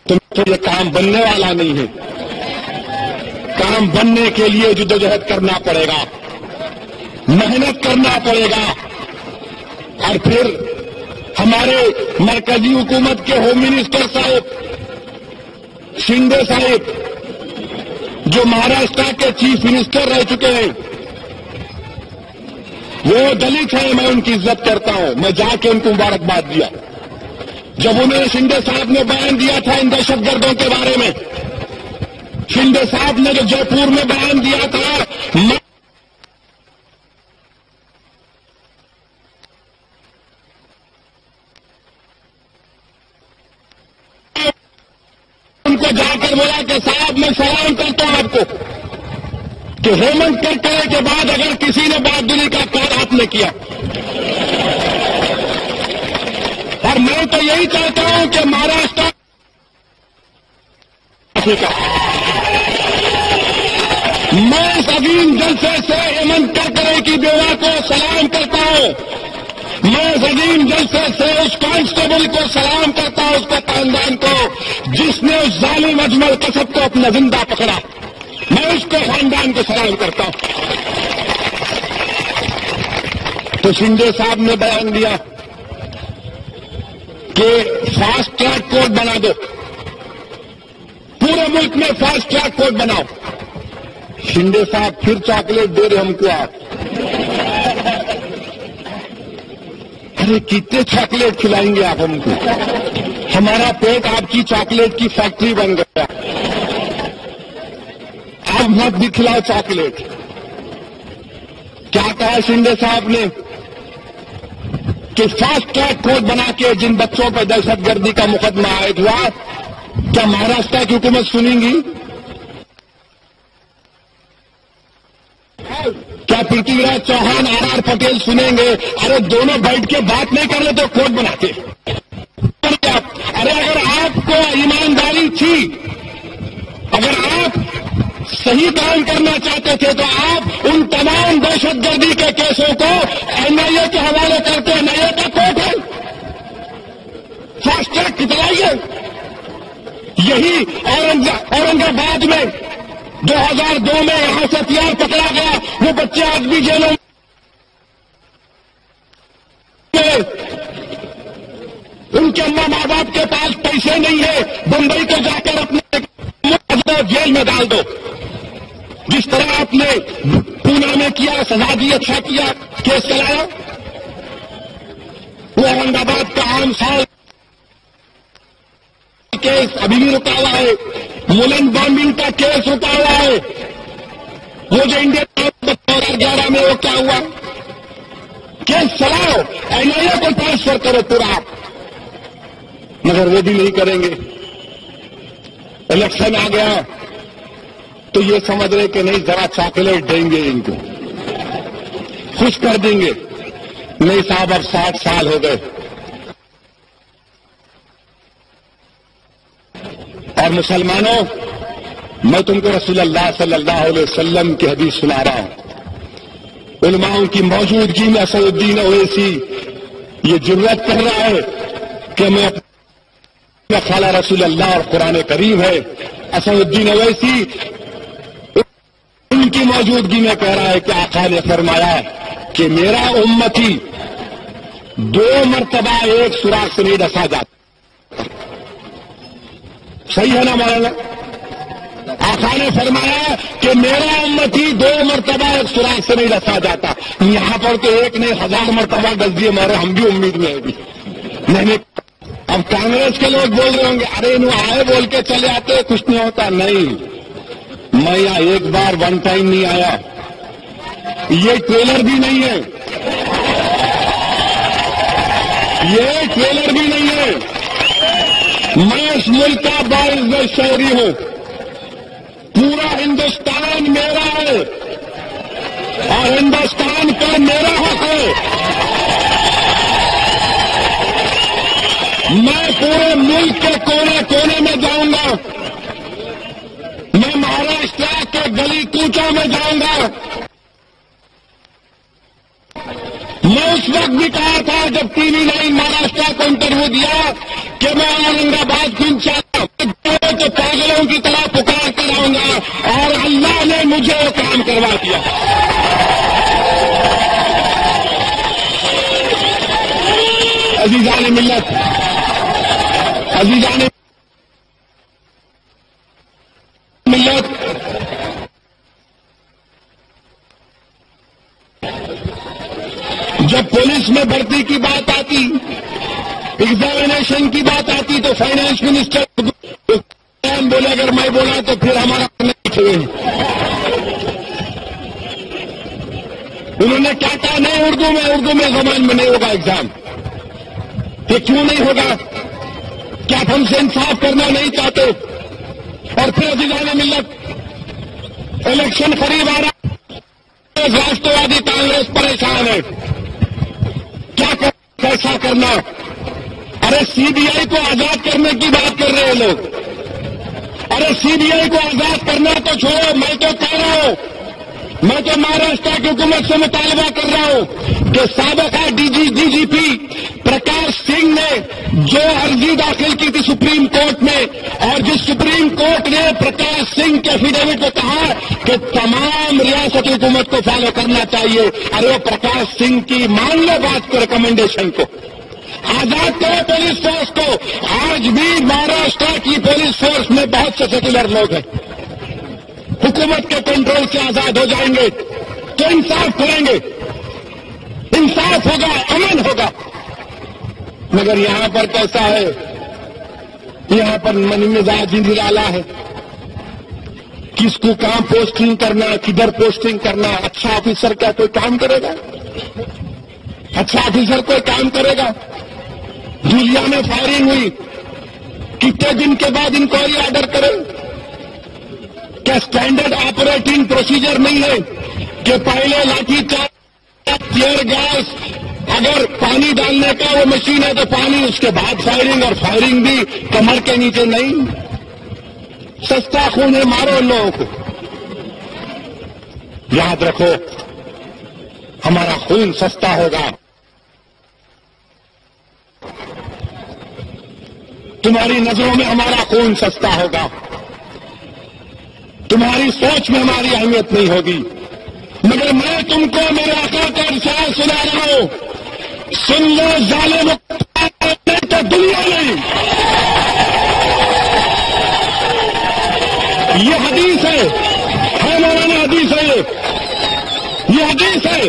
تم تو یہ کام بننے والا نہیں ہے۔ کام بننے کے لیے جدوجہد کرنا پڑے گا، محنت کرنا پڑے گا۔ اور پھر ہمارے مرکزی حکومت کے ہوم منسٹر صاحب شندے صاحب جو مہاراشٹر کے چیف منسٹر رہ چکے ہیں، وہ دلت ہیں، میں ان کی عزت کرتا ہوں، میں جا کے ان کو مبارکباد دیا۔ جب انہوں نے شندے صاحب نے بیان دیا تھا ان دہشت گردوں کے بارے میں، شندے صاحب نے جو جے پور میں بیان دیا تھا، ان کو جا کر بولا کہ صاحب میں سلام کرتا ہوں آپ کو کہ ہیمنت کرنے کے بعد اگر کسی نے بہادری کا کار آپ نے کیا، اور میں تو یہی چاہتا ہوں کہ مہاراشٹر میں اس عظیم جلسے سے ایمن کرکرے کی بیوہ کو سلام کرتا ہوں. میں اس عظیم جلسے سے اس کانسٹیبل کو سلام کرتا ہوں, اس کے خاندان کو, جس نے اس ظالم اجمل قصب کو اپنا زندہ پکڑا. میں اس کے خاندان کو سلام کرتا ہوں. تو شندے صاحب نے بیان دیا کہ فاسٹ ٹریک کورٹ بنا دو, پورے ملک میں فاسٹ ٹریک کورٹ بناؤ. شندے صاحب پھر چاکلیٹ دے رہے ہم کو آپ. ارے کتنے چاکلیٹ کھلائیں گے آپ ہم کو؟ ہمارا پیٹ آپ کی چاکلیٹ کی فیکٹری بن گیا. آپ مت بھی کھلاؤ چاکلیٹ. کیا کہا شندے صاحب نے کہ فاسٹ ٹریک کورٹ بنا کے جن بچوں پر دہشت گردی کا مقدمہ عائد ہوا, کیا مہاراشٹر کی حکومت سنیں گی؟ کیا پرتھوی راج چوہان آر آر پٹیل سنیں گے؟ ارے دونوں بیٹھ کے بات نہیں کر لیتے کورٹ بناتے. ارے اگر آپ کو ایمانداری تھی, اگر آپ صحیح کام کرنا چاہتے تھے, تو آپ ان تمام دہشت گردی کے کیسوں کو این آئی اے کے حوالے کرتے. این آئی اے کا کورٹ ہے, فاسٹ ٹریک کتلائیے. یہی اورنگ آباد میں 2002 میں یہاں سے ہتھیار پکڑا گیا, وہ بچے آج بھی جیلوں میں. ان کے اماں ماں باپ کے پاس پیسے نہیں ہے, بمبئی کو جا کر اپنے جیل میں ڈال دو. جس طرح آپ نے پونا میں کیا, سزا دی, اچھا کیا, کیس چلایا. وہ اورنگ آباد کا عام سال کیس ابھی بھی رکا ہوا ہے. مولن بامبنگ کا کیس رکا ہوا ہے. وہ جو انڈیا 2011 میں وہ کیا ہوا, کیس چلاؤ, این آئی اے کو ٹرانسفر کرو پورا. مگر وہ بھی نہیں کریں گے. الیکشن آ گیا تو یہ سمجھ رہے کہ نہیں ذرا چاکلیٹ دیں گے, ان کو خوش کر دیں گے. نہیں صاحب, اب 60 سال ہو گئے. اور مسلمانوں, میں تم کو رسول اللہ صلی اللہ علیہ وسلم کی حدیث سنا رہا ہوں. علماؤں کی موجودگی میں اسد الدین اویسی یہ جرأت کر رہا ہے کہ میں اپنا خالہ رسول اللہ اور قرآن کریم ہے. اسد الدین اویسی ان کی موجودگی میں کہہ رہا ہے کہ آقا نے فرمایا کہ میرا امتی 2 مرتبہ ایک سوراخ سے نہیں ڈسا جاتا. صحیح ہے نا مولانا؟ آقا نے فرمایا کہ میرا امتی 2 مرتبہ ایک سوراخ سے نہیں ڈسا جاتا. یہاں پر تو ایک نے 1000 مرتبہ ڈس دیے, مارے ہم بھی امید میں ابھی نہیں. اب کانگریس کے لوگ بول رہے ہوں گے ارے انہوں آئے بول کے چلے آتے, کچھ نہیں ہوتا. نہیں, میں یہاں ایک بار ون ٹائم نہیں آیا. یہ ٹریلر بھی نہیں ہے, یہ ٹریلر بھی نہیں ہے. میں اس ملک کا باعزت شہری ہوں. پورا ہندوستان میرا ہے اور ہندوستان پر میرا حق ہے. میں پورے ملک کے کونے کونے میں جاؤں گا. میں مہاراشٹر کے گلی کوچوں میں جاؤں گا. میں اس وقت بھی کہا تھا جب ٹی وی 9 مہاراشٹر کو انٹرویو دیا کہ میں اورنگ آباد کو تو پاگلوں کی طرح پکار کر آؤں گا, اور اللہ نے مجھے وہ کام کروا دیا. عزیزان ملت, عزیزان ملت, جب پولیس میں بھرتی کی بات آتی, ایگزامینیشن کی بات آتی, تو فائنانس منسٹر بولے اگر میں بولا تو پھر ہمارا نہیں. انہوں نے کیا کہا, نہیں اردو میں زبان میں نہیں ہوگا ایگزام. یہ کیوں نہیں ہوگا؟ کیا ہم سے انصاف کرنا نہیں چاہتے؟ اور پھر عزیزان ملت, الیکشن قریب آ رہا, راشٹروادی کانگریس پریشان ہے. کیا کیسا کرنا؟ ارے سی بی آئی کو آزاد کرنے کی بات کر رہے ہیں لوگ. ارے سی بی آئی کو آزاد کرنا تو چھوڑو، میں تو کہہ رہا ہوں، میں تو مہاراشٹر کی حکومت سے مطالبہ کر رہا ہوں کہ سابقہ ڈی جی پی پرکاش سنگھ نے جو عرضی داخل کی تھی سپریم کورٹ میں، اور جس سپریم کورٹ نے پرکاش سنگھ کے ایفیڈیوٹ کو کہا کہ تمام ریاستی حکومت کو فالو کرنا چاہیے، ارے وہ پرکاش سنگھ کی مان لو بات کو، ریکمنڈیشن کو آزاد کرو پولیس فورس کو. آج بھی مہاراشٹر کی پولیس فورس میں بہت سے سیکولر لوگ ہیں، حکومت کے کنٹرول سے آزاد ہو جائیں گے تو انصاف کریں گے، انصاف ہوگا، امن ہوگا. مگر یہاں پر کیسا ہے؟ یہاں پر من مزاج نرالا ہے. کس کو کہاں پوسٹنگ کرنا، کدھر پوسٹنگ کرنا. اچھا آفیسر کیا کوئی کام کرے گا؟ اچھا آفیسر کوئی کام کرے گا؟ دھولیا میں فائرنگ ہوئی، کتنے دن کے بعد انکوائری آرڈر کرے؟ کیا اسٹینڈرڈ آپریٹنگ پروسیجر نہیں ہے کہ پہلے لاٹھی چارج، ٹیئر گیس، اگر پانی ڈالنے کا وہ مشین ہے تو پانی، اس کے بعد فائرنگ، اور فائرنگ بھی کمر کے نیچے نہیں. سستا خون ہے، مارو ان لوگوں کو. یاد رکھو ہمارا خون سستا ہوگا، تمہاری نظروں میں ہمارا خون سستا ہوگا، تمہاری سوچ میں ہماری اہمیت نہیں ہوگی. مگر میں تم کو میرے آقا کا ارشاد سنا رہا ہوں، سن لو ظالم نہیں تو دنیا نہیں. یہ حدیث ہے مولانا، حدیث ہے یہ حدیث ہے.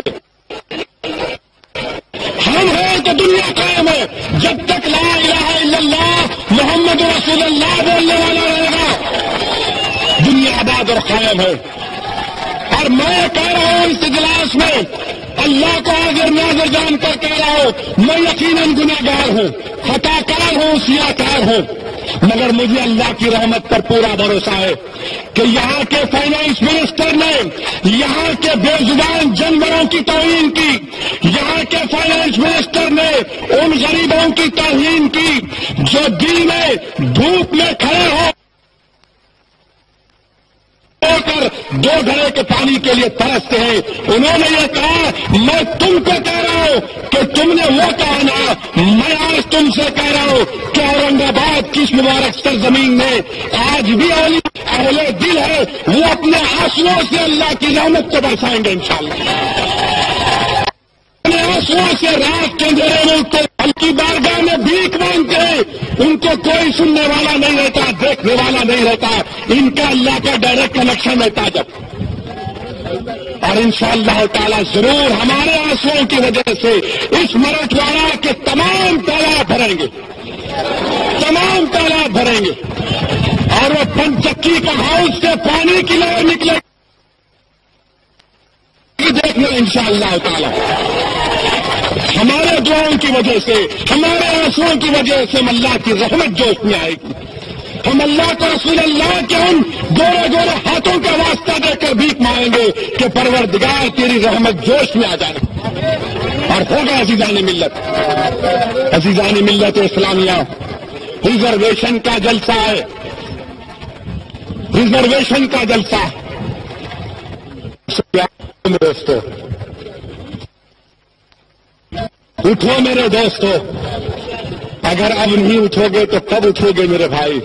ہم ہیں تو دنیا قائم ہے، جب تک لا الہ الا اللہ محمد رسول اللہ بولنے والا رہے گا دنیا آباد اور قائم ہے. اور میں کہہ رہا ہوں اس اجلاس میں، اللہ کو حاضر ناظر جان کر کہہ رہا ہوں، میں یقیناً گنہگار ہوں، خطا کار ہوں، سیاہ کار ہوں، مگر مجھے اللہ کی رحمت پر پورا بھروسہ ہے کہ یہاں کے فائنانس منسٹر نے یہاں کے بے زبان جانوروں کی توہین کی، یہاں کے فائنانس منسٹر نے ان غریبوں کی توہین کی جو دن میں دھوپ میں کھڑے ہو کر 2 گھڑے کے پانی کے لیے ترستے ہیں. انہوں نے یہ کہا، میں تم کو کہہ رہا ہوں کہ تم نے وہ کہا نا، میں آج تم سے کہہ رہا ہوں کہ اورنگ آباد کی اس مبارک سرزمین میں آج بھی اہل دل ہے، وہ اپنے آنسوؤں سے اللہ کی رحمت کو برسائیں گے انشاءاللہ. اپنے آنسوؤں سے رات کے اندھیرے میں اٹھتے ہلکی بارگاہ میں بھیک مانگتے ہیں. ان کو کوئی سننے والا نہیں رہتا، دیکھنے والا نہیں رہتا، ان کا اللہ کا ڈائریکٹ کنیکشن رہتا جب. اور انشاءاللہ تعالی ضرور ہمارے آنسوؤں کی وجہ سے اس مراٹھواڑہ کے تمام تالاب بھریں گے، تمام تالاب بھریں گے، اور وہ پنچکی کا ہاؤس سے پانی کی لہر نکلے گی. دیکھنا انشاءاللہ تعالی ہمارے دعاؤں کی وجہ سے، ہمارے آنسوؤں کی وجہ سے اللہ کی رحمت جوش میں آئے گی. ہم اللہ کو رسول اللہ کے ان گورے گورے ہاتھوں کا واسطہ دے کر بھیک مانگیں گے کہ پروردگار تیری رحمت جوش میں آ جائے. اور ہوگا عزیزان ملت، عزیزان ملت اسلامیہ، ریزرویشن کا جلسہ ہے، ریزرویشن کا جلسہ. دوستو اٹھو میرے دوستو، اگر اب نہیں اٹھو گے تو کب اٹھو گے میرے بھائی؟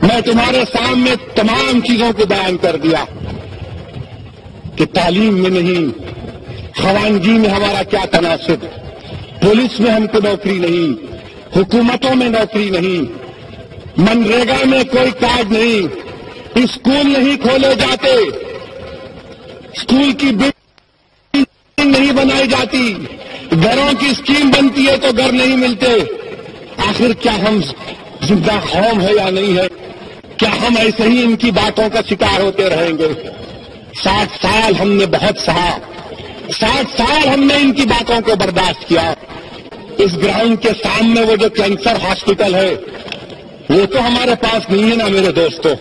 میں تمہارے سامنے تمام چیزوں کو بیان کر دیا کہ تعلیم میں نہیں، خواندگی میں ہمارا کیا تناسب، پولیس میں ہم کو نوکری نہیں، حکومتوں میں نوکری نہیں، منریگا میں کوئی کارڈ نہیں، اسکول نہیں کھولے جاتے، اسکول کی بلڈنگ نہیں بنائی جاتی، گھروں کی اسکیم بنتی ہے تو گھر نہیں ملتے. آخر کیا ہم زندہ قوم ہے یا نہیں ہے؟ کیا ہم ایسے ہی ان کی باتوں کا شکار ہوتے رہیں گے؟ 60 سال ہم نے بہت سہا، 60 سال ہم نے ان کی باتوں کو برداشت کیا. اس گراؤنڈ کے سامنے وہ جو کینسر ہاسپٹل ہے وہ تو ہمارے پاس نہیں ہے نا میرے دوستو.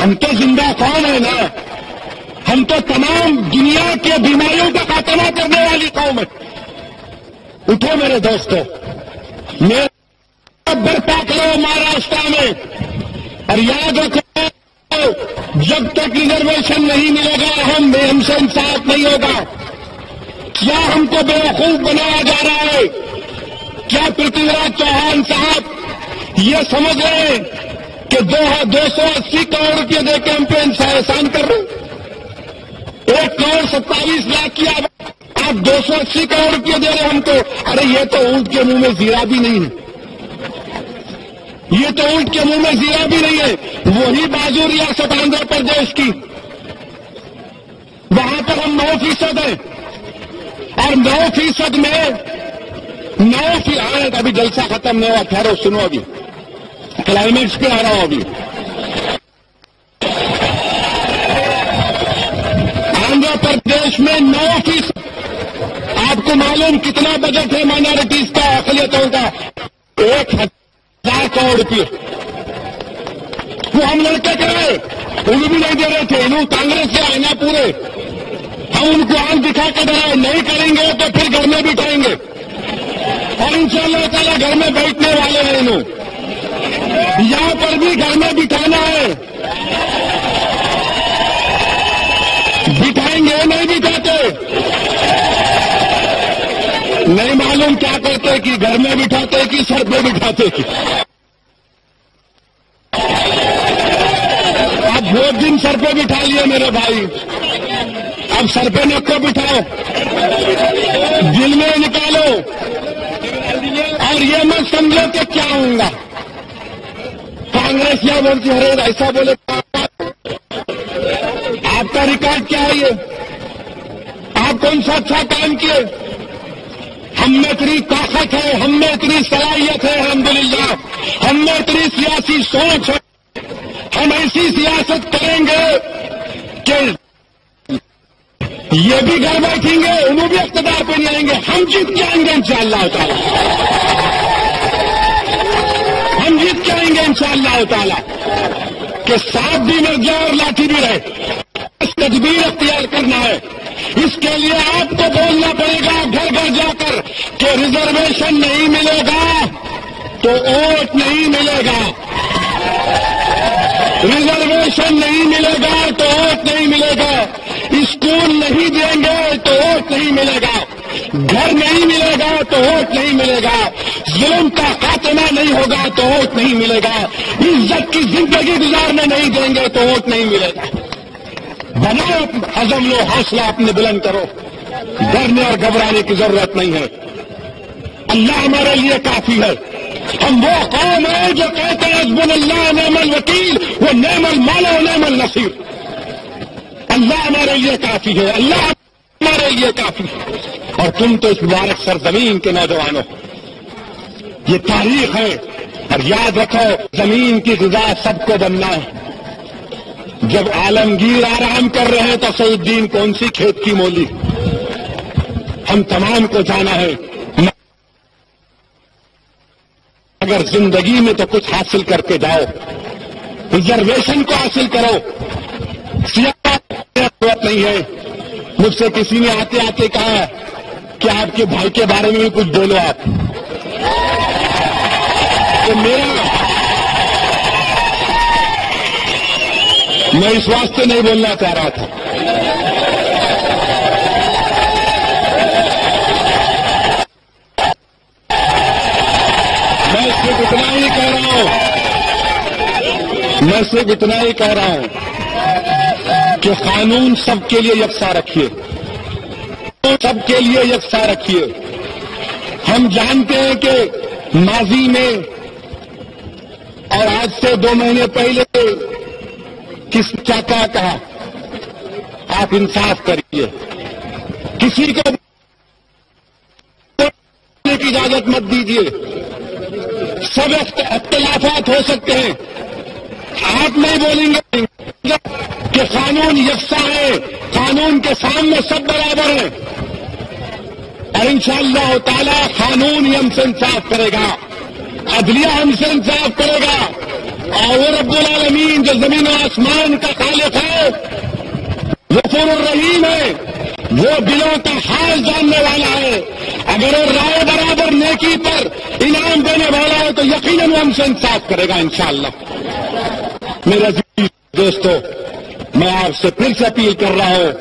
ہم تو زندہ قوم ہے نا، ہم تو تمام دنیا کے بیماریوں کا خاتمہ کرنے والی قوم ہے. اٹھو میرے دوستو، برپا کرو مہاراشٹر میں، اور یاد رکھو جب تک ریزرویشن نہیں ملے گا ہم سے انصاف نہیں ہوگا۔ کیا ہم کو بیوقوف بنایا جا رہا ہے؟ کیا پرتھوی راج چوہان صاحب یہ سمجھ رہے ہیں کہ 280 کروڑ روپئے دے کے ہم پہ احسان کر رہے ہیں؟ 1,27,00,000 کی آپ 280 کروڑ روپئے دے رہے ہیں ہم کو؟ ارے یہ تو اونٹ کے منہ میں زیرہ بھی نہیں ہے، یہ تو اونٹ کے منہ میں زیرہ بھی نہیں ہے۔ وہی بازو ریاست آندھرا پردیش کی، وہاں پر ہم 9% ہیں، اور 9% میں 9% ابھی جلسہ ختم نہیں ہوا، ٹھہرو سنو، ابھی کلائمیکس پہ آ رہا ہوں۔ ابھی آندھرا پردیش میں 9%، آپ کو معلوم کتنا بجٹ ہے مائنارٹیز کا، اقلیتوں کا؟ 1,000 کروڑ روپئے۔ وہ ہم لڑکے کرے انہیں بھی نہیں دے رہے تھے، انہوں کانگریس سے آئے نا پورے، ہم ان کو آنکھ دکھا کے ڈرائے نہیں کریں گے تو پھر گھر میں بٹھائیں گے، اور انشاءاللہ تعالیٰ گھر میں بیٹھنے والے ہیں۔ انہوں یہاں پر بھی گھر میں بٹھانا ہے، بٹھائیں گے نہیں بٹھاتے، نہیں معلوم کیا کرتے کہ گھر میں بٹھاتے کہ سر پہ بٹھاتے کہ اب وہ دن سر پہ بٹھا لیے میرے بھائی، اب سر پہ نک کو بٹھاؤ، دل میں نکالو، اور یہ مت سمجھو کہ کیا ہوں گا۔ کانگریس یہ بولتی ہے ایسا بولے، آپ کا ریکارڈ کیا ہے؟ یہ آپ کون سا اچھا کام کیے؟ ہم میں اتنی طاقت ہے، ہم میں اتنی صلاحیت ہے، الحمدللہ ہم میں اتنی سیاسی سوچ ہے، ہم ایسی سیاست کریں گے کہ یہ بھی گھر بیٹھیں گے، انہوں بھی اقتدار پہ نہیں آئیں گے، ہم جیت جائیں گے انشاءاللہ تعالی، ہم جیت جائیں گے انشاءاللہ تعالی، کہ ساتھ بھی مر جائے اور لاٹھی بھی رہے، اس تدبیر اختیار کرنا ہے۔ اس کے لیے آپ کو بولنا پڑے گا گھر گھر جا کر کہ ریزرویشن نہیں ملے گا تو ووٹ نہیں ملے گا، ریزرویشن نہیں ملے گا تو ووٹ نہیں ملے گا، اسکول نہیں دیں گے تو ووٹ نہیں ملے گا، گھر نہیں ملے گا تو ووٹ نہیں ملے گا، ظلم کا خاتمہ نہیں ہوگا تو ووٹ نہیں ملے گا، عزت کی زندگی گزارنے نہیں دیں گے تو ووٹ نہیں ملے گا۔ بناؤ، عزم لو، حوصلہ اپنے بلند کرو، ڈرنے اور گھبرانے کی ضرورت نہیں ہے، اللہ ہمارے لیے کافی ہے۔ ہم وہ قوم ہیں جو کہتے ہیں حسبنا اللہ نعم الوکیل و نعم المولا و نعم النصیر، اللہ ہمارے لیے کافی ہے، اللہ ہمارے لیے کافی ہے۔ اور تم تو اس مبارک سرزمین کے نوجوان ہو، یہ تاریخ ہے، اور یاد رکھو زمین کی غذا سب کو بننا ہے۔ جب عالمگیر آرام کر رہے ہیں تو سعید الدین کون سی کھیت کی مولی، ہم تمام کو جانا ہے، اگر زندگی میں تو کچھ حاصل کر کے جاؤ، ریزرویشن کو حاصل کرو، سیاست ضرورت نہیں ہے۔ مجھ سے کسی نے آتے آتے کہا کہ آپ کے بھائی کے بارے میں بھی کچھ بولو آپ، تو میں اس واسطے نہیں بولنا چاہ رہا تھا، میں صرف اتنا ہی کہہ رہا ہوں، میں صرف اتنا ہی کہہ رہا ہوں کہ قانون سب کے لیے یکساں رکھیے، سب کے لیے یکساں رکھیے۔ ہم جانتے ہیں کہ ماضی میں اور آج سے 2 مہینے پہلے کس کیا کہا، آپ انصاف کریے، کسی کو کی اجازت مت دیجیے، سب اختلافات ہو سکتے ہیں، آپ نہیں بولیں گے کہ قانون یکساں ہے، قانون کے سامنے سب برابر ہیں، اور انشاءاللہ تعالی قانون ہی ہم سے انصاف کرے گا، عدلیہ ہم سے انصاف کرے گا، اور وہ رب العالمین جو زمین و آسمان کا خالق ہے، غفور الرحیم ہے، وہ دلوں کا حال جاننے والا ہے. اگر وہ رائے برابر نیکی پر انعام دینے والا ہے تو یقیناً وہ ہم سے انصاف کرے گا انشاءاللہ. میرے عزیز دوستو، میں آپ سے پھر سے اپیل کر رہا ہوں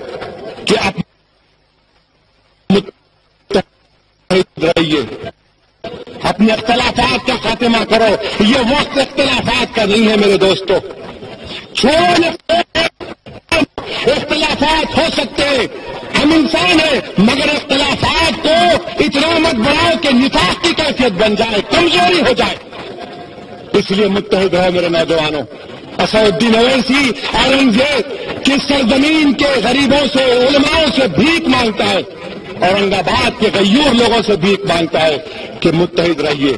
کہ آپ متحد رہیے، اپنے اختلافات کا خاتمہ کرو. یہ وقت اختلافات کا نہیں ہے میرے دوستو. اختلافات ہو سکتے ہیں، ہم انسان ہیں، مگر اختلافات کو اتنا مت بڑھاؤ کہ نفاق کی کیفیت بن جائے، کمزوری ہو جائے. اس لیے متحد رہو میرے نوجوانوں. اسد الدین اویسی اورنگزیب کی سرزمین کے غریبوں سے، علماؤں سے بھیک مانگتا ہے، اورنگ آباد کے غیور لوگوں سے بھیک مانگتا ہے کہ متحد رہیے،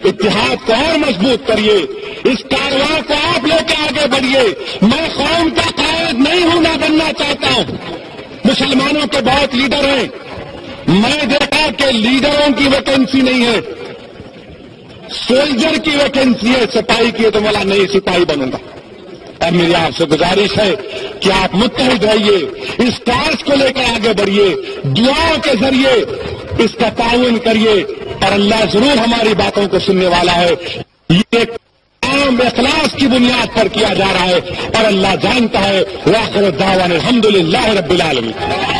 اتحاد کو اور مضبوط کریے، اس کارروائی کو آپ لے کے آگے بڑھیے. میں قوم کا قائد نہیں ہوں، نہ بننا چاہتا ہوں. مسلمانوں کے بہت لیڈر ہیں، میں دیکھا کہ لیڈروں کی ویکینسی نہیں ہے، سولجر کی ویکینسی ہے. سپاہی کی ہے تو ملا نہیں سپاہی بنوں گا. اور میری آپ سے گزارش ہے کہ آپ متحد رہیے، اس کاج کو لے کر آگے بڑھیے، دعاؤں کے ذریعے اس کا تعاون کریے، اور اللہ ضرور ہماری باتوں کو سننے والا ہے. یہ کام اخلاص کی بنیاد پر کیا جا رہا ہے اور اللہ جانتا ہے. وآخر دعوانا الحمدللہ رب العالمین.